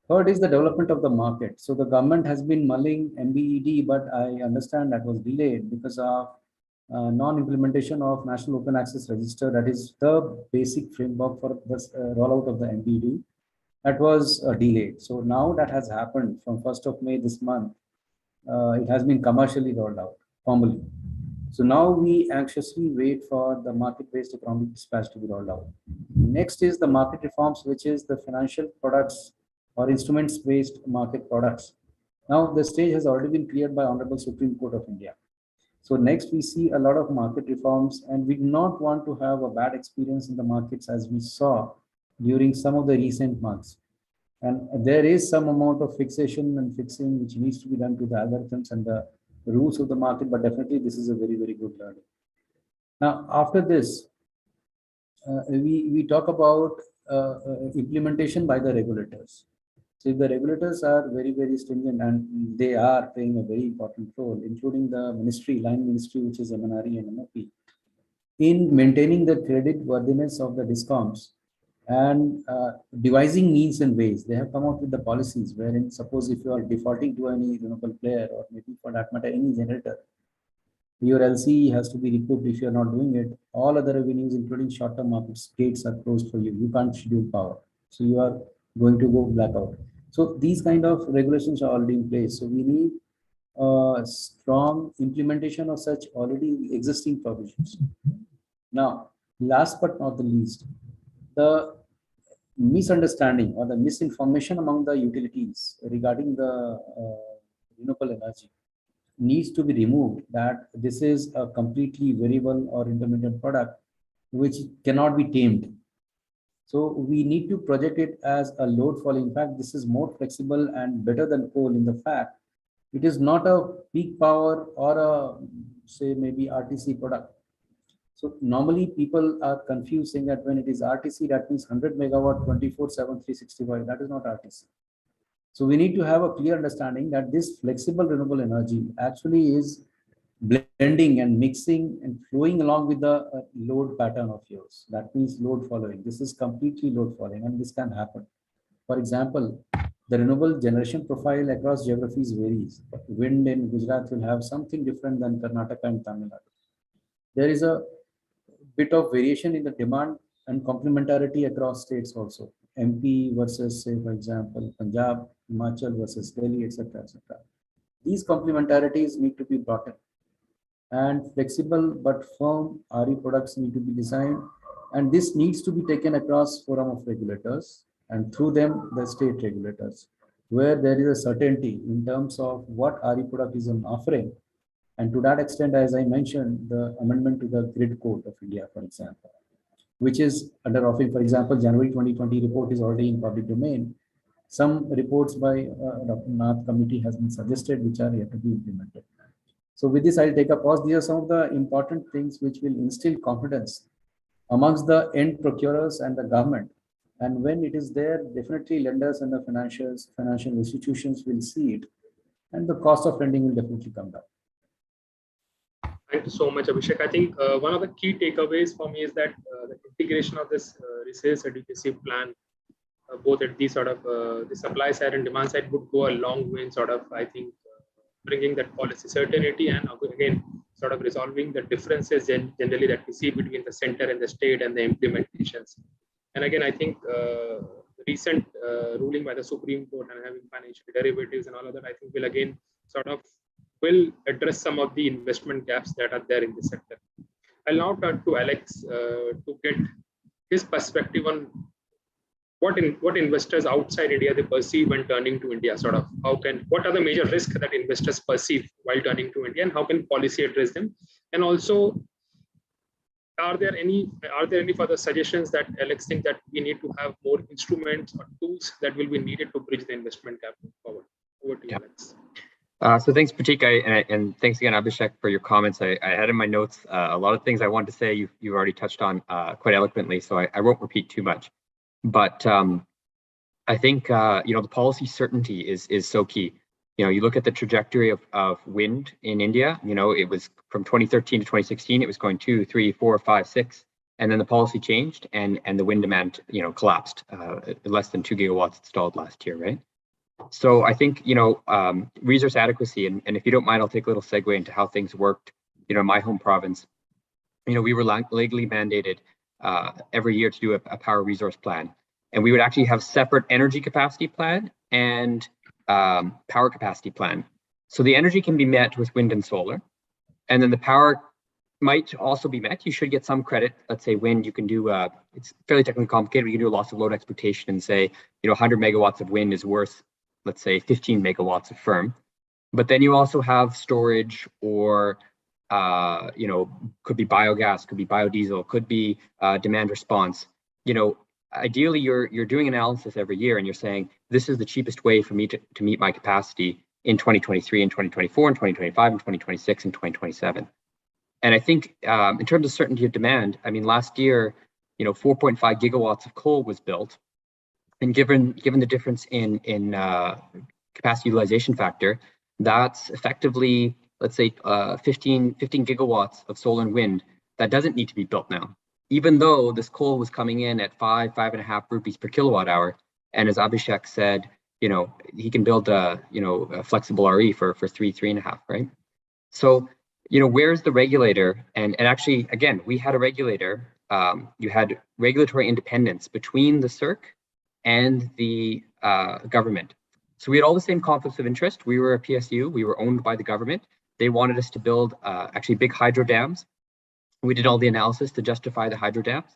Third is the development of the market. So the government has been mulling MBED, but I understand that was delayed because of non-implementation of National Open Access Register. That is the basic framework for the rollout of the MBED. That was delayed. So now that has happened from 1st of May this month. It has been commercially rolled out formally. So now we anxiously wait for the market-based economic dispatch to be rolled out. Next is the market reforms, which is the financial products or instruments-based market products. Now the stage has already been cleared by Honorable Supreme Court of India. So next we see a lot of market reforms, and we do not want to have a bad experience in the markets as we saw during some of the recent months. And there is some amount of fixation and fixing which needs to be done to the algorithms and the rules of the market, but definitely this is a very, very good learning. Now, after this, we talk about implementation by the regulators. So if the regulators are very, very stringent, and they are playing a very important role, including the ministry, line ministry, which is MNRE and MOP, in maintaining the credit worthiness of the discoms and devising means and ways. They have come out with the policies wherein, suppose if you are defaulting to any renewable player, or maybe for that matter any generator, your LCE has to be recouped. If you are not doing it, all other revenues, including short-term markets, gates are closed for you. You can't schedule power, so you are going to go blackout. So these kind of regulations are already in place. So we need strong implementation of such already existing provisions. Now, last but not the least, the misunderstanding or the misinformation among the utilities regarding the renewable energy needs to be removed, that this is a completely variable or intermittent product which cannot be tamed. So we need to project it as a load fall. In fact, this is more flexible and better than coal in the fact it is not a peak power or a, say, maybe RTC product. So normally people are confused saying that when it is RTC, that means 100 megawatt, 24/7, 365. That is not RTC. So we need to have a clear understanding that this flexible renewable energy actually is blending and mixing and flowing along with the load pattern of yours. That means load following. This is completely load following, and this can happen. For example, the renewable generation profile across geographies varies. Wind in Gujarat will have something different than Karnataka and Tamil Nadu. There is a bit of variation in the demand and complementarity across states also. MP versus, say, for example, Punjab, Himachal versus Delhi, etc., etc. These complementarities need to be brought in, and flexible but firm RE products need to be designed, and this needs to be taken across forum of regulators, and through them the state regulators, where there is a certainty in terms of what RE product is an offering. And to that extent, as I mentioned, the amendment to the grid code of India, for example, which is under offering. For example, January 2020 report is already in public domain. Some reports by Dr. Nath committee has been suggested, which are yet to be implemented. So with this, I'll take a pause. These are some of the important things which will instill confidence amongst the end procurers and the government. And when it is there, definitely lenders and the financial institutions will see it, and the cost of lending will definitely come down. Thank you so much, Abhishek. I think one of the key takeaways for me is that the integration of this resource adequacy plan, both at the sort of the supply side and demand side, would go a long way in sort of, I think, bringing that policy certainty and again sort of resolving the differences generally that we see between the center and the state and the implementations. And again, I think recent ruling by the Supreme Court and having financial derivatives and all of that, I think will again sort of will address some of the investment gaps that are there in the sector. I'll now turn to Alex to get his perspective on what investors outside India they perceive when turning to India. Sort of what are the major risks that investors perceive while turning to India, and how can policy address them? And also, are there any further suggestions that Alex think that we need to have more instruments or tools that will be needed to bridge the investment gap forward? Over to you, Alex. So thanks, Pratik, and thanks again, Abhishek, for your comments. I had in my notes a lot of things I wanted to say. You've already touched on quite eloquently, so I won't repeat too much. But I think the policy certainty is so key. You look at the trajectory of wind in India. It was from 2013 to 2016. It was going 2, 3, 4, 5, 6, and then the policy changed, and the wind demand collapsed. Less than 2 gigawatts installed last year, right? So I think resource adequacy, and if you don't mind, I'll take a little segue into how things worked. In my home province, we were legally mandated every year to do a power resource plan, and we would actually have separate energy capacity plan and power capacity plan. So the energy can be met with wind and solar, and then the power might also be met. You should get some credit. Let's say wind, you can do it's fairly technically complicated. You can do a loss of load expectation and say 100 megawatts of wind is worth, let's say, 15 megawatts of firm. But then you also have storage, or could be biogas, could be biodiesel, could be demand response. Ideally, you're doing analysis every year, and you're saying this is the cheapest way for me to meet my capacity in 2023 and 2024 and 2025 and 2026 and 2027. And I think in terms of certainty of demand, last year, 4.5 gigawatts of coal was built. And given the difference in capacity utilization factor, that's effectively, let's say, 15 gigawatts of solar and wind that doesn't need to be built now, even though this coal was coming in at 5.5 rupees per kilowatt hour. And as Abhishek said, he can build a flexible RE for 3.5, right? So, where's the regulator? And actually, again, we had a regulator. You had regulatory independence between the CERC and the government. So we had all the same conflicts of interest. We were a PSU. We were owned by the government. They wanted us to build actually big hydro dams. We did all the analysis to justify the hydro dams.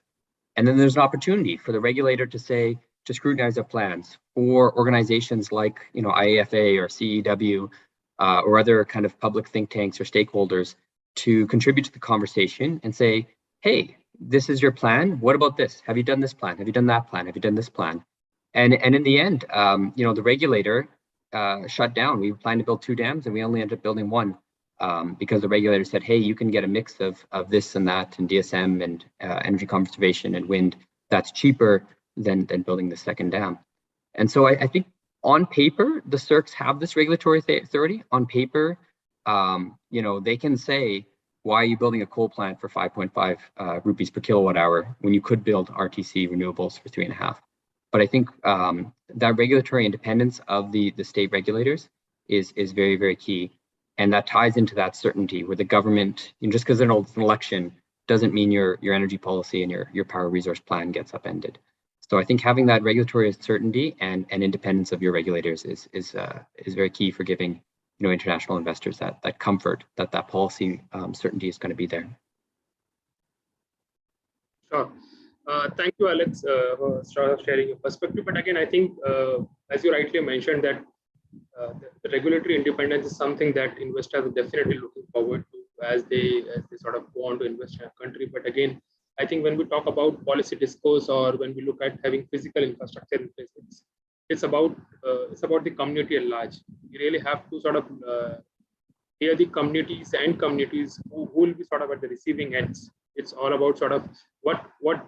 And then there's an opportunity for the regulator to say, to scrutinize our plans, or organizations like IAFA or CEW or other kind of public think tanks or stakeholders to contribute to the conversation and say, hey, this is your plan. What about this? Have you done this plan? Have you done that plan? Have you done this plan? And in the end, the regulator shut down. We planned to build 2 dams, and we only ended up building 1 because the regulator said, hey, you can get a mix of this and that, and DSM and energy conservation and wind that's cheaper than building the second dam. And so I think on paper, the CERCs have this regulatory authority. On paper, they can say, why are you building a coal plant for 5.5 rupees per kilowatt hour when you could build RTC renewables for 3.5? But I think that regulatory independence of the state regulators is very, very key. And that ties into that certainty where the government, just because there's an election, doesn't mean your energy policy and your power resource plan gets upended. So I think having that regulatory certainty and independence of your regulators is very key for giving international investors that comfort that policy certainty is going to be there. Sure. Thank you, Alex, for sharing your perspective. But again, I think, as you rightly mentioned, that the regulatory independence is something that investors are definitely looking forward to as they sort of go on to invest in a country. But again, I think when we talk about policy discourse, or when we look at having physical infrastructure in place, it's about the community at large. You really have to sort of hear the communities who will be sort of at the receiving ends. It's all about sort of what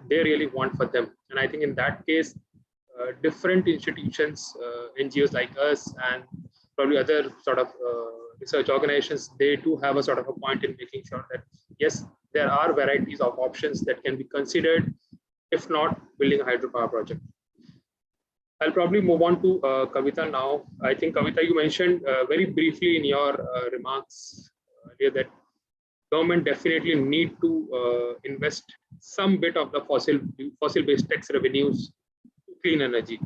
they really want for them. And I think in that case, different institutions, NGOs like us, and probably other sort of research organizations, they do have a sort of a point in making sure that, yes, there are varieties of options that can be considered, if not building a hydropower project. I'll probably move on to Kavita now. I think, Kavita, you mentioned very briefly in your remarks earlier that government definitely need to invest some bit of the fossil-based tax revenues to clean energy.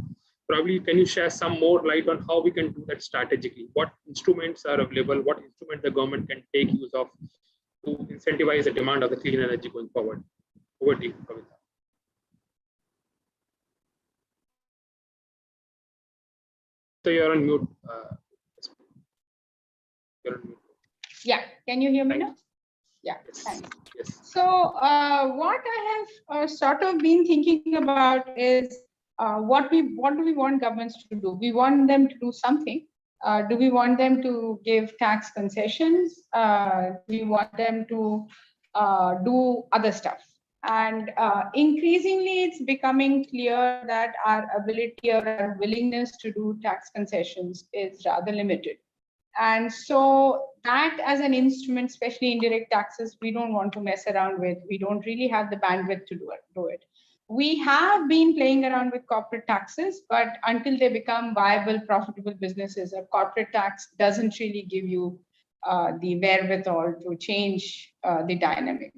Probably, can you share some more light on how we can do that strategically? What instruments are available? What instrument the government can take use of to incentivize the demand of the clean energy going forward? Over to you, Kavita. So you're on mute. You're on mute. Yeah, can you hear me now? Yeah, Yes. thanks. Yes. So what I have sort of been thinking about is what do we want governments to do? We want them to do something. Do we want them to give tax concessions? Do we want them to do other stuff? And increasingly, it's becoming clear that our ability or our willingness to do tax concessions is rather limited. And so that as an instrument, especially indirect taxes, we don't want to mess around with. We don't really have the bandwidth to do it. We have been playing around with corporate taxes, but until they become viable, profitable businesses, a corporate tax doesn't really give you the wherewithal to change the dynamic.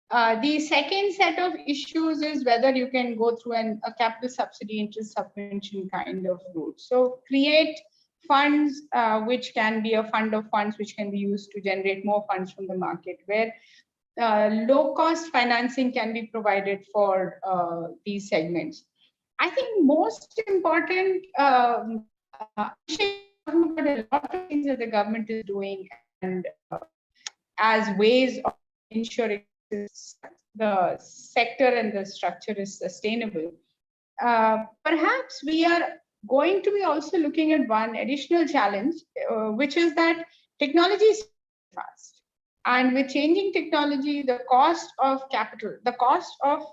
The second set of issues is whether you can go through a capital subsidy interest subvention kind of route. So create funds, which can be a fund of funds, which can be used to generate more funds from the market, where low-cost financing can be provided for these segments. I think most important, a lot of things that the government is doing and as ways of ensuring the sector and the structure is sustainable. Perhaps we are going to be also looking at one additional challenge, which is that technology is fast. And with changing technology, the cost of capital, the cost of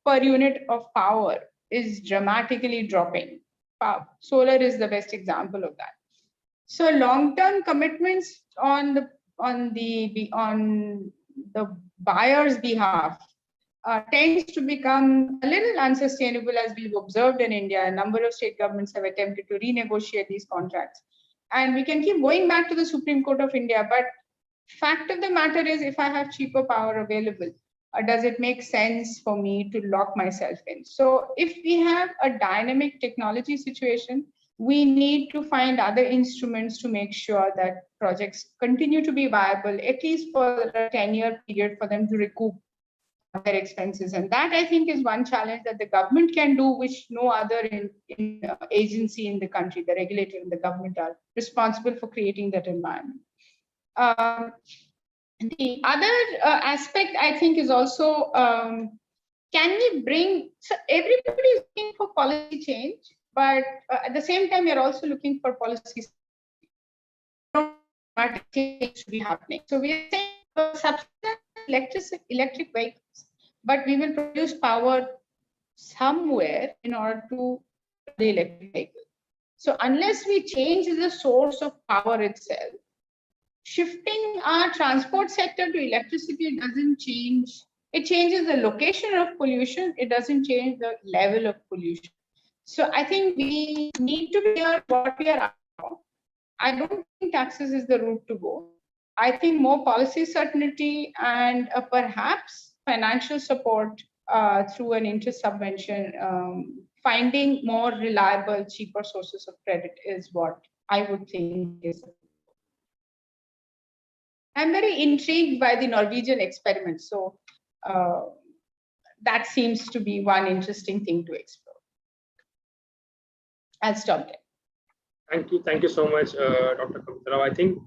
per unit of power is dramatically dropping. Solar is the best example of that. So long-term commitments on the buyer's behalf tends to become a little unsustainable, as we've observed in India. A number of state governments have attempted to renegotiate these contracts. And we can keep going back to the Supreme Court of India, but fact of the matter is, if I have cheaper power available, does it make sense for me to lock myself in? So if we have a dynamic technology situation, we need to find other instruments to make sure that projects continue to be viable, at least for a 10-year period, for them to recoup their expenses. And that, I think, is one challenge that the government can do, which no other agency in the country, the regulator and the government, are responsible for creating that environment. The other aspect, I think, is also, can we bring, so everybody is looking for policy change, but at the same time, we're also looking for policies change to be happening. So we're saying subsidize electric vehicles, but we will produce power somewhere in order to the electric vehicle. So unless we change the source of power itself, shifting our transport sector to electricity doesn't change. It changes the location of pollution. It doesn't change the level of pollution. So I think we need to clear what we are after. I don't think taxes is the route to go. I think more policy certainty and perhaps financial support through an interest subvention, finding more reliable, cheaper sources of credit is what I would think is. I'm very intrigued by the Norwegian experiment. So that seems to be one interesting thing to explore. I'll stop there. Thank you so much, Dr. Kavita. I think,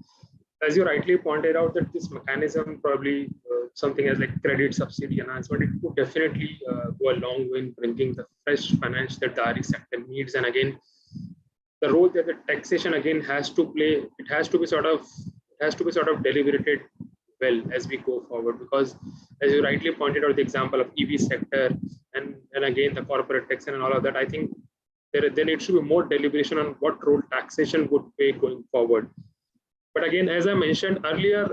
as you rightly pointed out, that this mechanism, probably something as like credit subsidy enhancement, it could definitely go a long way in bringing the fresh finance that the RE sector needs. And again, the role that the taxation again has to play, it has to be sort of deliberated well as we go forward, because as you rightly pointed out, the example of EV sector and again the corporate tax and all of that, I think there needs to be more deliberation on what role taxation would play going forward. But again, as I mentioned earlier,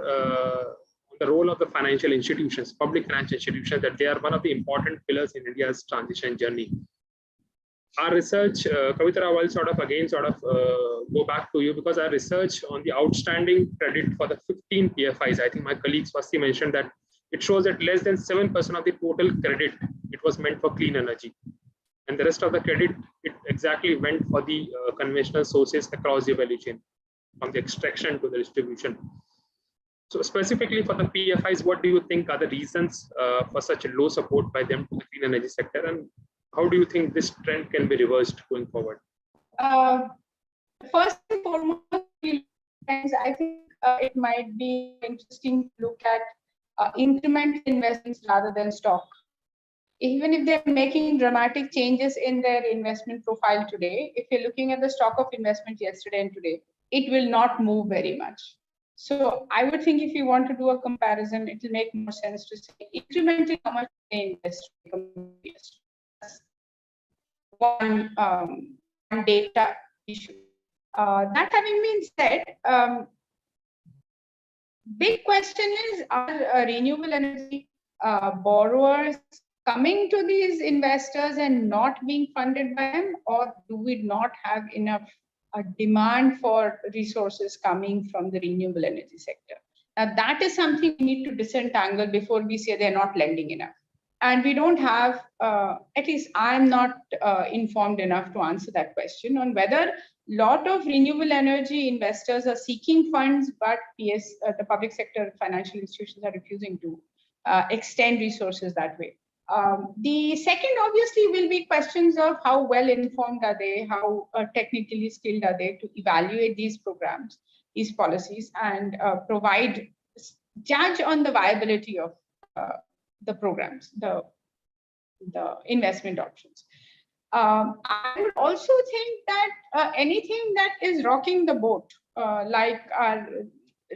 the role of the financial institutions, public financial institutions, that they are one of the important pillars in India's transition journey. our research, Kavitra, will sort of again go back to you, because our research on the outstanding credit for the 15 PFIs, I think my colleague Swasti mentioned that it shows that less than 7% of the total credit, it was meant for clean energy. And the rest of the credit, it exactly went for the conventional sources across the value chain, from the extraction to the distribution. So specifically for the PFIs, what do you think are the reasons for such a low support by them to the clean energy sector, and how do you think this trend can be reversed going forward? First and foremost, I think it might be interesting to look at incremental investments rather than stock. Even if they're making dramatic changes in their investment profile today, if you're looking at the stock of investment yesterday and today, it will not move very much. So I would think if you want to do a comparison, it will make more sense to say incrementally how much they invest. One data issue. That having been said, big question is, are renewable energy borrowers coming to these investors and not being funded by them, or do we not have enough demand for resources coming from the renewable energy sector? Now, that is something we need to disentangle before we say they're not lending enough. And we don't have, at least I'm not informed enough to answer that question on whether a lot of renewable energy investors are seeking funds, but the public sector financial institutions are refusing to extend resources that way. The second, obviously, will be questions of how well informed are they, how technically skilled are they to evaluate these programs, these policies, and judge on the viability of the programs, the investment options. I would also think that anything that is rocking the boat, like our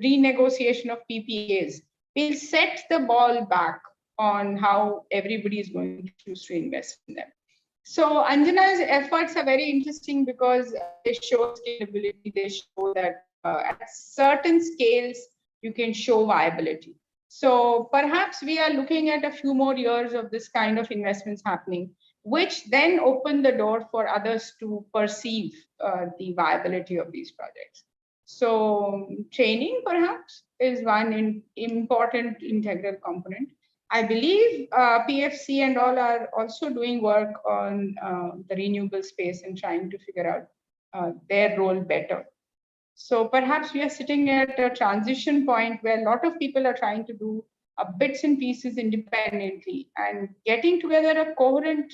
renegotiation of PPAs, will set the ball back on how everybody is going to choose to invest in them. So Anjana's efforts are very interesting because they show scalability, they show that at certain scales, you can show viability. So perhaps we are looking at a few more years of this kind of investments happening, which then open the door for others to perceive the viability of these projects. So training perhaps is one important integral component. I believe PFC and all are also doing work on the renewable space and trying to figure out their role better. So perhaps we are sitting at a transition point where a lot of people are trying to do bits and pieces independently, and getting together a coherent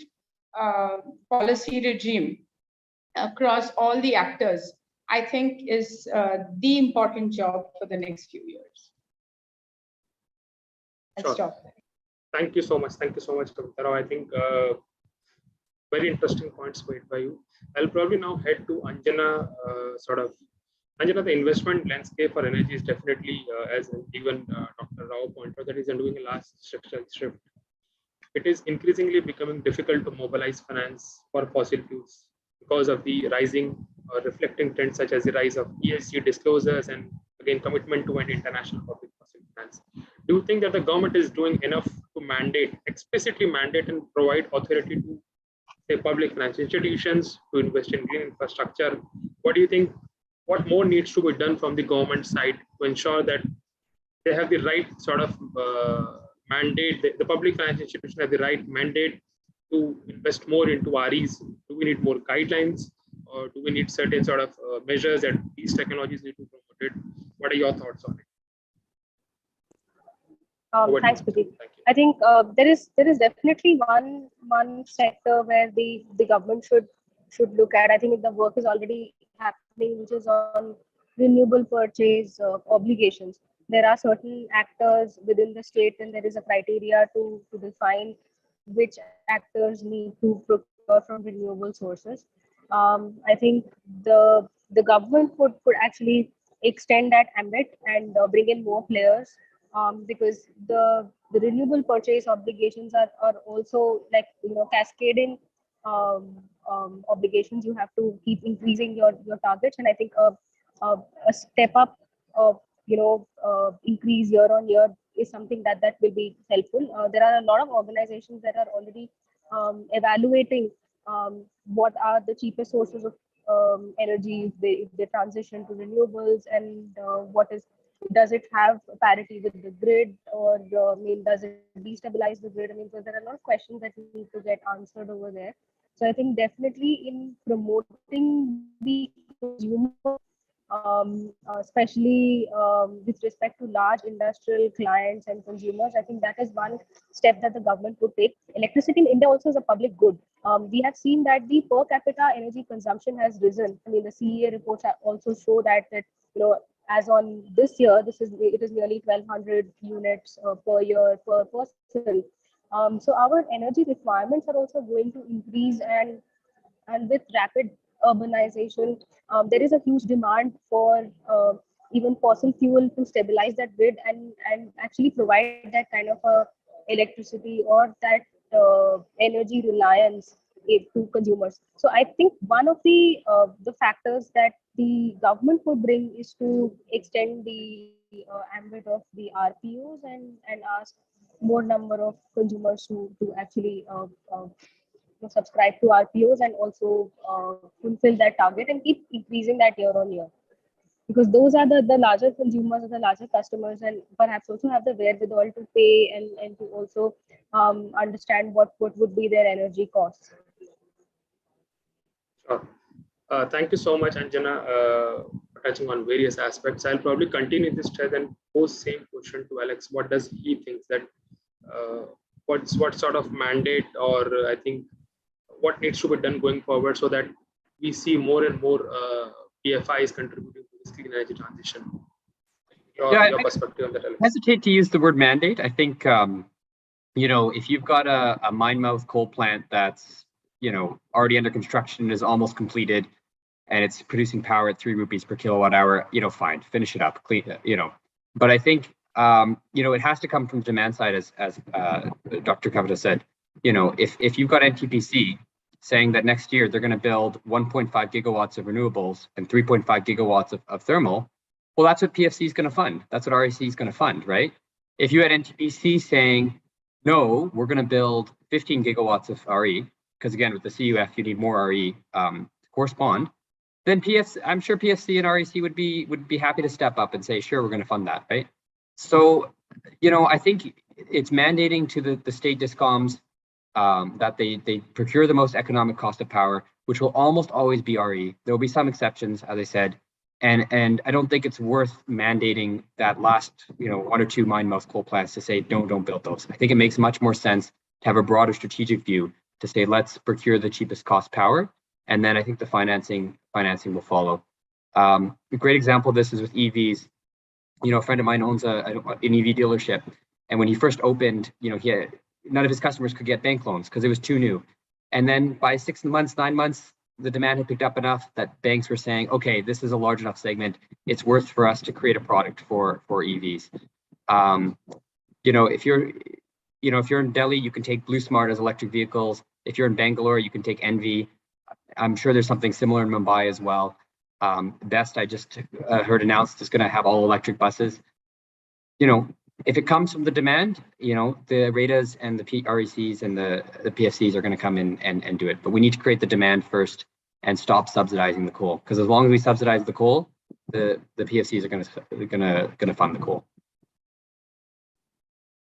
policy regime across all the actors, I think, is the important job for the next few years. I'll stop there. Thank you so much. Thank you so much, Kavita. I think very interesting points made by you. I'll probably now head to Anjana. Anjana, the investment landscape for energy is definitely, as even Dr. Rao pointed out, that is doing a last structural shift. It is increasingly becoming difficult to mobilize finance for fossil fuels because of the rising reflecting trends such as the rise of ESG disclosures and again commitment to an international public fossil finance. Do you think that the government is doing enough to explicitly mandate and provide authority to say public financial institutions to invest in green infrastructure? What do you think? What more needs to be done from the government side to ensure that they have the right sort of mandate, the public financial institution have the right mandate to invest more into REs? Do we need more guidelines, or do we need certain sort of measures that these technologies need to be promoted? What are your thoughts on it? Thanks, Pradeep. I think there is definitely one sector where the government should look at. I think the work is already happening, which is on renewable purchase obligations. There are certain actors within the state, and there is a criteria to define which actors need to procure from renewable sources. I think the government could actually extend that ambit and bring in more players, because the renewable purchase obligations are also like cascading obligations. You have to keep increasing your targets, and I think a step up of increase year on year is something that will be helpful. There are a lot of organizations that are already evaluating what are the cheapest sources of energy if they transition to renewables, and does it have parity with the grid, or does it destabilize the grid? So there are a lot of questions that need to get answered over there. So I think definitely in promoting the consumer, especially with respect to large industrial clients and consumers, I think that is one step that the government would take. Electricity in India also is a public good. We have seen that the per capita energy consumption has risen. The CEA reports also show that as on this year, it is nearly 1,200 units per year per person. So our energy requirements are also going to increase, and with rapid urbanization, there is a huge demand for even fossil fuel to stabilize that grid, and actually provide that kind of electricity or that energy reliance to consumers. So I think one of the factors that the government would bring is to extend the ambit of the RPOs, and ask more number of consumers to actually subscribe to RPOs, and also fulfill that target and keep increasing that year on year. Because those are the larger consumers or the larger customers, and perhaps also have the wherewithal to pay, and to also understand what would be their energy costs. Sure. Thank you so much, Anjana, for touching on various aspects. I'll probably continue this thread and pose same question to Alex. What does he think that what sort of mandate, or I think what needs to be done going forward so that we see more and more PFIs contributing to this clean energy transition? Your perspective on that, Alex. I hesitate to use the word mandate. I think, if you've got a mine mouth coal plant that's, already under construction and is almost completed, and it's producing power at 3 rupees per kilowatt hour, fine, finish it up, clean, But I think, it has to come from the demand side, as Dr. Kavita said. If you've got NTPC saying that next year they're going to build 1.5 gigawatts of renewables and 3.5 gigawatts of thermal, well, that's what PFC is going to fund. That's what REC is going to fund, right? If you had NTPC saying, no, we're going to build 15 gigawatts of RE, because again, with the CUF, you need more RE to correspond, then I'm sure PFC and REC would be happy to step up and say, sure, we're going to fund that, right? So, I think it's mandating to the state discoms that they procure the most economic cost of power, which will almost always be RE. There will be some exceptions, as I said, and I don't think it's worth mandating that last 1 or 2 mine mouth coal plants to say don't build those. I think it makes much more sense to have a broader strategic view to say let's procure the cheapest cost power, and then I think the financing will follow. A great example of this is with EVs. A friend of mine owns an EV dealership, and when he first opened, none of his customers could get bank loans because it was too new. And then by 6 months, 9 months, the demand had picked up enough that banks were saying, okay, this is a large enough segment. It's worth for us to create a product for EVs. If you're in Delhi, you can take Blue Smart as electric vehicles. If you're in Bangalore, you can take Envy. I'm sure there's something similar in Mumbai as well. Best, I just heard announced, is going to have all electric buses. If it comes from the demand, the REDAs and the RECs and the PFCs are going to come in and do it. But we need to create the demand first and stop subsidizing the coal. Because as long as we subsidize the coal, the PFCs are going to fund the coal.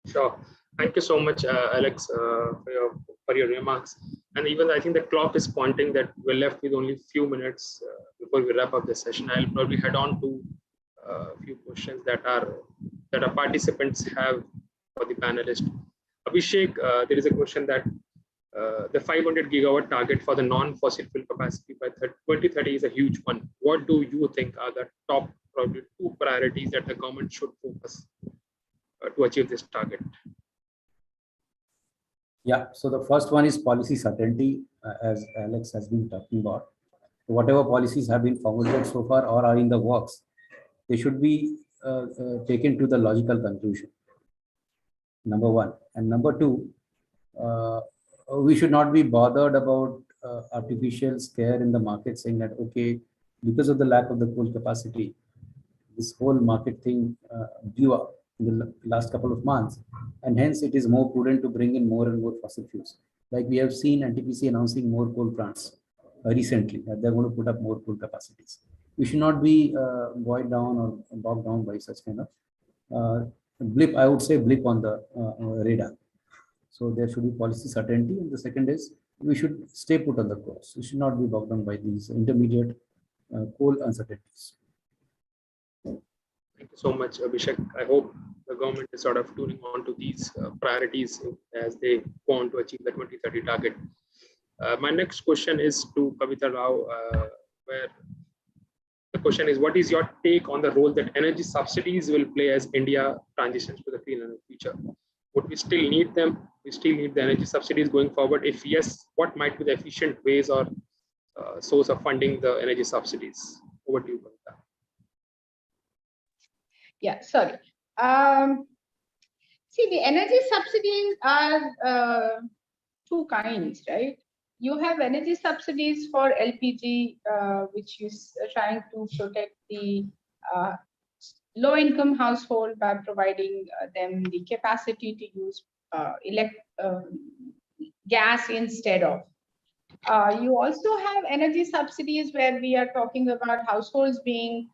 Sure. Thank you so much, Alex, for your remarks. And even I think the clock is pointing that we're left with only a few minutes before we wrap up the session. I'll probably head on to a few questions that our participants have for the panelists. Abhishek, there is a question that the 500 gigawatt target for the non-fossil fuel capacity by 2030 is a huge one. What do you think are the top probably 2 priorities that the government should focus to achieve this target? Yeah, so the first one is policy certainty, as Alex has been talking about. Whatever policies have been formulated so far or are in the works, they should be taken to the logical conclusion. Number one. And number two, we should not be bothered about artificial scare in the market saying that, okay, because of the lack of the coal capacity, this whole market thing blew up in the last couple of months. And hence it is more prudent to bring in more and more fossil fuels. Like we have seen NTPC announcing more coal plants recently, that they're going to put up more coal capacities. We should not be bogged down or bogged down by such kind of blip, I would say blip on the radar. So there should be policy certainty. And the second is we should stay put on the course. We should not be bogged down by these intermediate coal uncertainties. Thank you so much, Abhishek. I hope the government is sort of tuning on to these priorities as they want to achieve the 2030 target. My next question is to Kavita Rao, where the question is, what is your take on the role that energy subsidies will play as India transitions to the clean energy future? Would we still need them? We still need the energy subsidies going forward? If yes, what might be the efficient ways or source of funding the energy subsidies? Over to you, Kavita. Yeah, sorry. See, the energy subsidies are two kinds, right? You have energy subsidies for LPG, which is trying to protect the low-income household by providing them the capacity to use gas instead of. You also have energy subsidies where we are talking about households being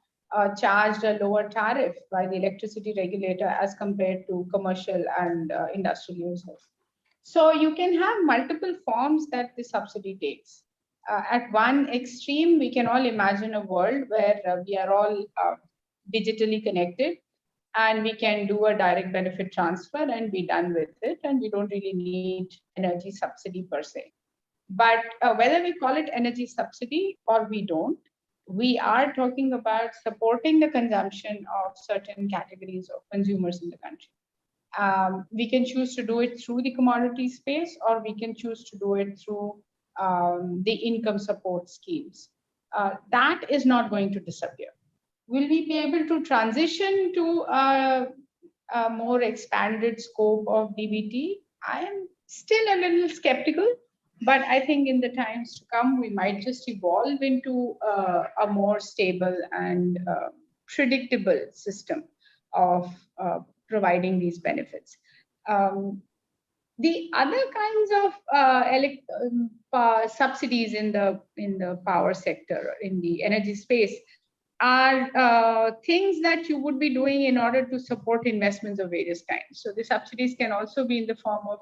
charged a lower tariff by the electricity regulator as compared to commercial and industrial users. So you can have multiple forms that the subsidy takes. At one extreme, we can all imagine a world where we are all digitally connected and we can do a direct benefit transfer and be done with it, and we don't really need energy subsidy per se. But whether we call it energy subsidy or we don't, we are talking about supporting the consumption of certain categories of consumers in the country. We can choose to do it through the commodity space, or we can choose to do it through the income support schemes. That is not going to disappear. Will we be able to transition to a more expanded scope of DBT? I am still a little skeptical, but I think in the times to come, we might just evolve into a more stable and predictable system of providing these benefits. The other kinds of subsidies in the power sector, in the energy space, are things that you would be doing in order to support investments of various kinds. So the subsidies can also be in the form of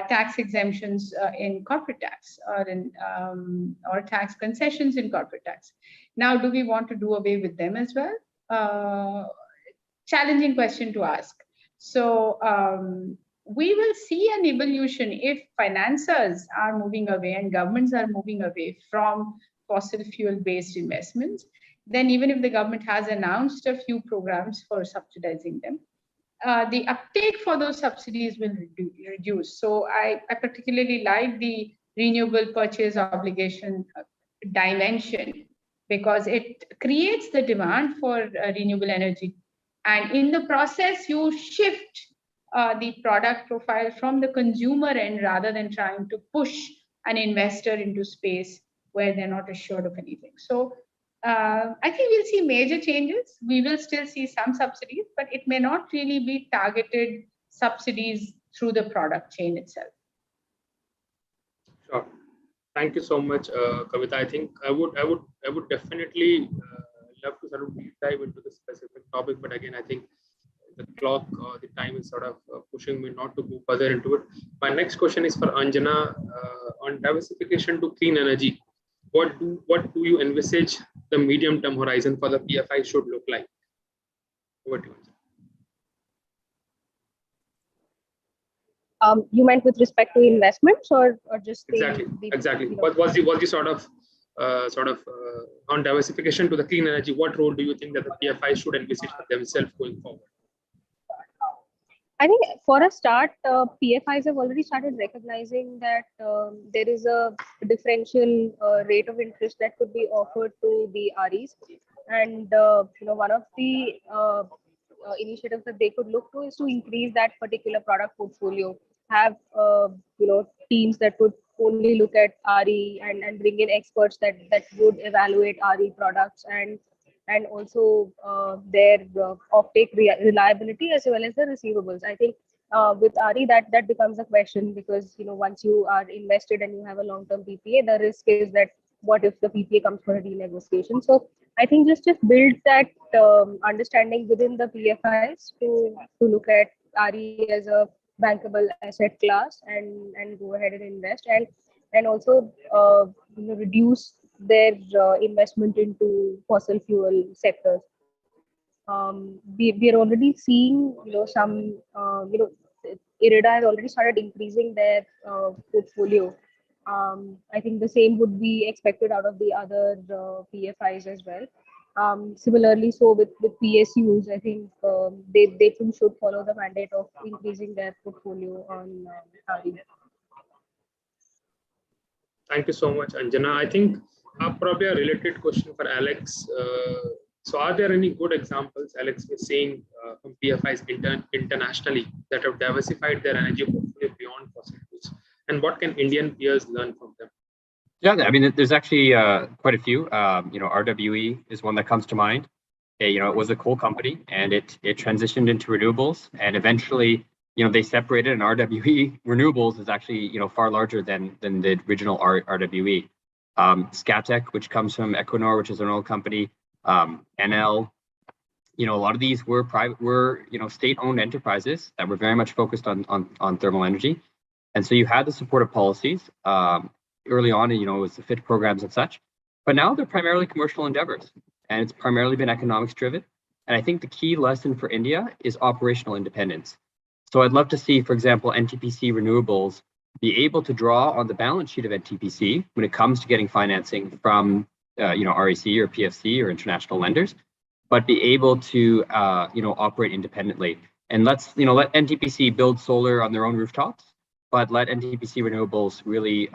tax exemptions in corporate tax, or tax concessions in corporate tax. Now, do we want to do away with them as well? Challenging question to ask. So we will see an evolution if financiers are moving away and governments are moving away from fossil fuel-based investments. Then even if the government has announced a few programs for subsidizing them, the uptake for those subsidies will reduce. So I particularly like the renewable purchase obligation dimension, because it creates the demand for renewable energy. And in the process, you shift the product profile from the consumer end rather than trying to push an investor into space where they're not assured of anything. So I think we'll see major changes. We will still see some subsidies, but it may not really be targeted subsidies through the product chain itself. Sure. Thank you so much, Kavita. I think I would definitely love to sort of deep dive into the specific topic, but again, I think the clock, the time is sort of pushing me not to go further into it. My next question is for Anjana on diversification to clean energy. What do you envisage the medium-term horizon for the PFI should look like? Over to you, Anjana. You meant with respect to investments or just exactly. What was the sort of on diversification to the clean energy? What role do you think that the PFI should envisage for themselves going forward? I think for a start, PFIs have already started recognizing that there is a differential rate of interest that could be offered to the REs, and one of the initiatives that they could look to is to increase that particular product portfolio. Have teams that would only look at RE and bring in experts that would evaluate RE products and also their offtake reliability as well as the receivables. I think with RE, that becomes a question, because once you are invested and you have a long-term PPA, the risk is that what if the PPA comes for a renegotiation? So I think just build that understanding within the PFIs to look at RE as a bankable asset class and go ahead and invest, and also reduce their investment into fossil fuel sectors. We are already seeing some IRIDA has already started increasing their portfolio. I think the same would be expected out of the other PFIs as well. Similarly, so with PSUs, I think they too should follow the mandate of increasing their portfolio on RE. Thank you so much, Anjana. I think probably a related question for Alex. So are there any good examples, Alex, we're seeing from PFIs internationally that have diversified their energy portfolio beyond fossil fuels? And what can Indian peers learn from them? Yeah, I mean, there's actually quite a few. RWE is one that comes to mind. It was a coal company, and it transitioned into renewables, and eventually, they separated. And RWE Renewables is actually, far larger than the original RWE. Scatec, which comes from Equinor, which is an oil company. NL, a lot of these were state-owned enterprises that were very much focused on thermal energy, and so you had the supportive policies early on, and it was the FIT programs and such. But now they're primarily commercial endeavors, and it's primarily been economics driven. And I think the key lesson for India is operational independence. So I'd love to see, for example, NTPC Renewables be able to draw on the balance sheet of NTPC when it comes to getting financing from REC or PFC or international lenders, but be able to operate independently. And let NTPC build solar on their own rooftops, but let NTPC Renewables really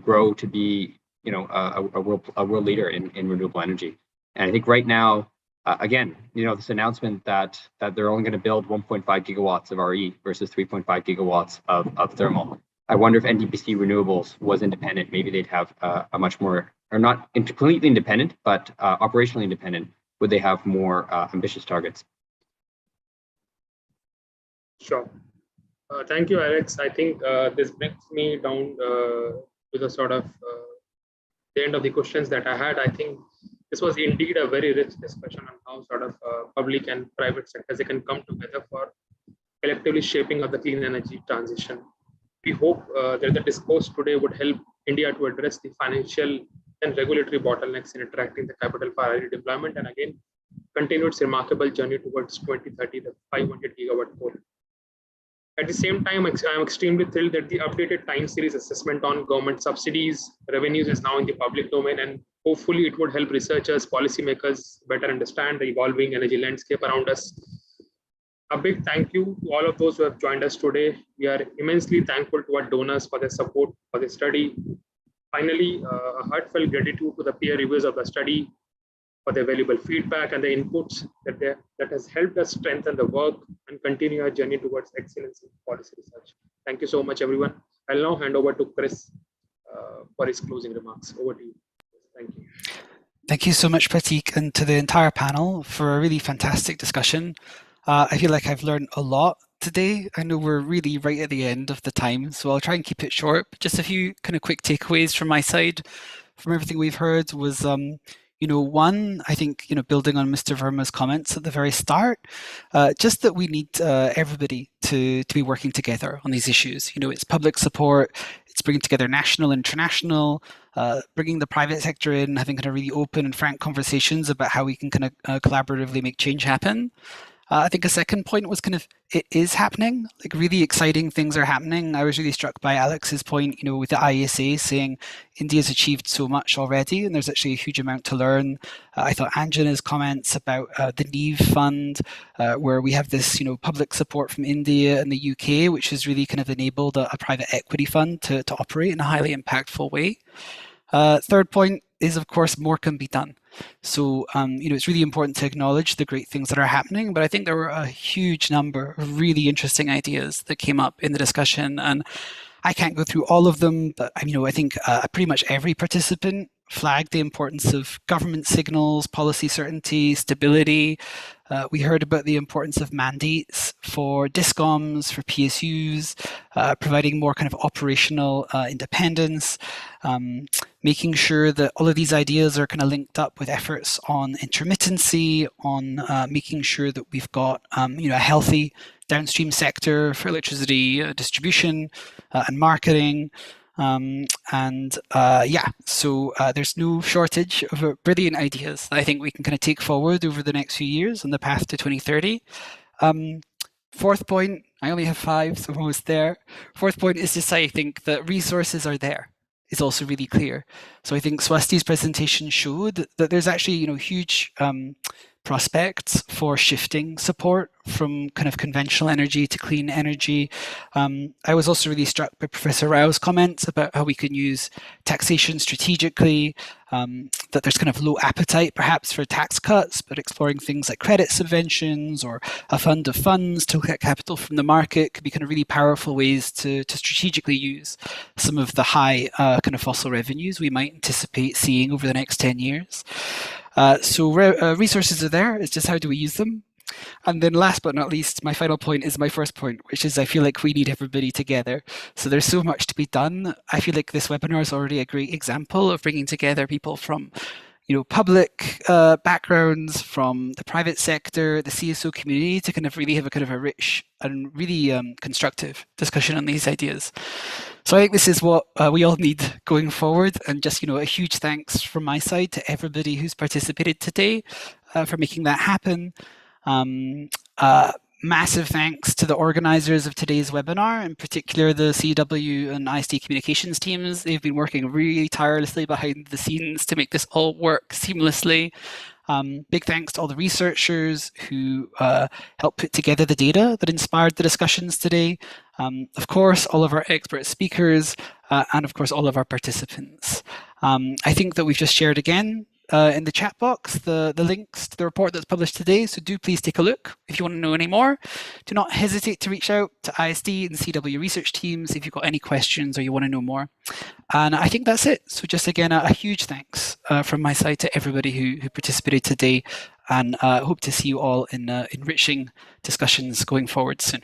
grow to be a world leader in renewable energy. And I think right now, again, this announcement that they're only going to build 1.5 gigawatts of RE versus 3.5 gigawatts of thermal. I wonder if NTPC Renewables was independent, maybe they'd have a much more, or not completely independent, but operationally independent, would they have more ambitious targets? Sure. Thank you, Alex. I think this brings me down to the sort of the end of the questions that I had. I think this was indeed a very rich discussion on how sort of public and private sectors they can come together for collectively shaping of the clean energy transition. We hope that the discourse today would help India to address the financial and regulatory bottlenecks in attracting the capital for RE deployment, and again, continue its remarkable journey towards 2030, the 500 gigawatt goal. At the same time, I'm extremely thrilled that the updated time series assessment on government subsidies revenues is now in the public domain, and hopefully it would help researchers, policymakers better understand the evolving energy landscape around us. A big thank you to all of those who have joined us today. We are immensely thankful to our donors for their support for the study. Finally, a heartfelt gratitude to the peer reviewers of the study for their valuable feedback and the inputs that has helped us strengthen the work and continue our journey towards excellence in policy research. Thank you so much, everyone. I'll now hand over to Chris for his closing remarks. Over to you. Thank you. Thank you so much, Pratik, and to the entire panel for a really fantastic discussion. I feel like I've learned a lot today. I know we're really right at the end of the time, so I'll try and keep it short. But just a few kind of quick takeaways from my side from everything we've heard was, one, I think, building on Mr. Verma's comments at the very start, just that we need everybody to be working together on these issues. It's public support, it's bringing together national, international, bringing the private sector in, having kind of really open and frank conversations about how we can kind of collaboratively make change happen. I think a second point was kind of, it is happening, like really exciting things are happening. I was really struck by Alex's point, with the IESA saying India's achieved so much already and there's actually a huge amount to learn. I thought Anjana's comments about the NEEV fund, where we have this, public support from India and the UK, which has really kind of enabled a private equity fund to operate in a highly impactful way. Third point is, of course, more can be done. So, it's really important to acknowledge the great things that are happening, but I think there were a huge number of really interesting ideas that came up in the discussion, and I can't go through all of them, but I think pretty much every participant flagged the importance of government signals, policy certainty, stability. We heard about the importance of mandates for discoms, for PSUs, providing more kind of operational independence, making sure that all of these ideas are kind of linked up with efforts on intermittency, on making sure that we've got you know, a healthy downstream sector for electricity distribution and marketing. Yeah, so there's no shortage of brilliant ideas that I think we can kind of take forward over the next few years on the path to 2030. Fourth point, I only have 5, so I'm almost there. Fourth point is just I think that resources are there. Is also really clear. So I think Swasti's presentation showed that there's actually, you know, huge prospects for shifting support from kind of conventional energy to clean energy. I was also really struck by Professor Rao's comments about how we can use taxation strategically, that there's kind of low appetite perhaps for tax cuts, but exploring things like credit subventions or a fund of funds to get capital from the market could be kind of really powerful ways to strategically use some of the high kind of fossil revenues we might anticipate seeing over the next 10 years. So resources are there, it's just how do we use them? And then last but not least, my final point is my first point, which is I feel like we need everybody together. So there's so much to be done. I feel like this webinar is already a great example of bringing together people from, you know, public backgrounds, from the private sector, the CSO community, to kind of really have a kind of a rich and really constructive discussion on these ideas. So I think this is what we all need going forward, and just, you know, a huge thanks from my side to everybody who's participated today for making that happen. Massive thanks to the organizers of today's webinar, in particular the CEW and ISD communications teams. They've been working really tirelessly behind the scenes to make this all work seamlessly. Big thanks to all the researchers who helped put together the data that inspired the discussions today. Of course, all of our expert speakers, and of course, all of our participants. I think that we've just shared again in the chat box the links to the report that's published today, so do please take a look if you want to know any more. Do not hesitate to reach out to ISD and CW research teams if you've got any questions or you want to know more. And I think that's it. So just again, a huge thanks from my side to everybody who participated today, and hope to see you all in enriching discussions going forward soon.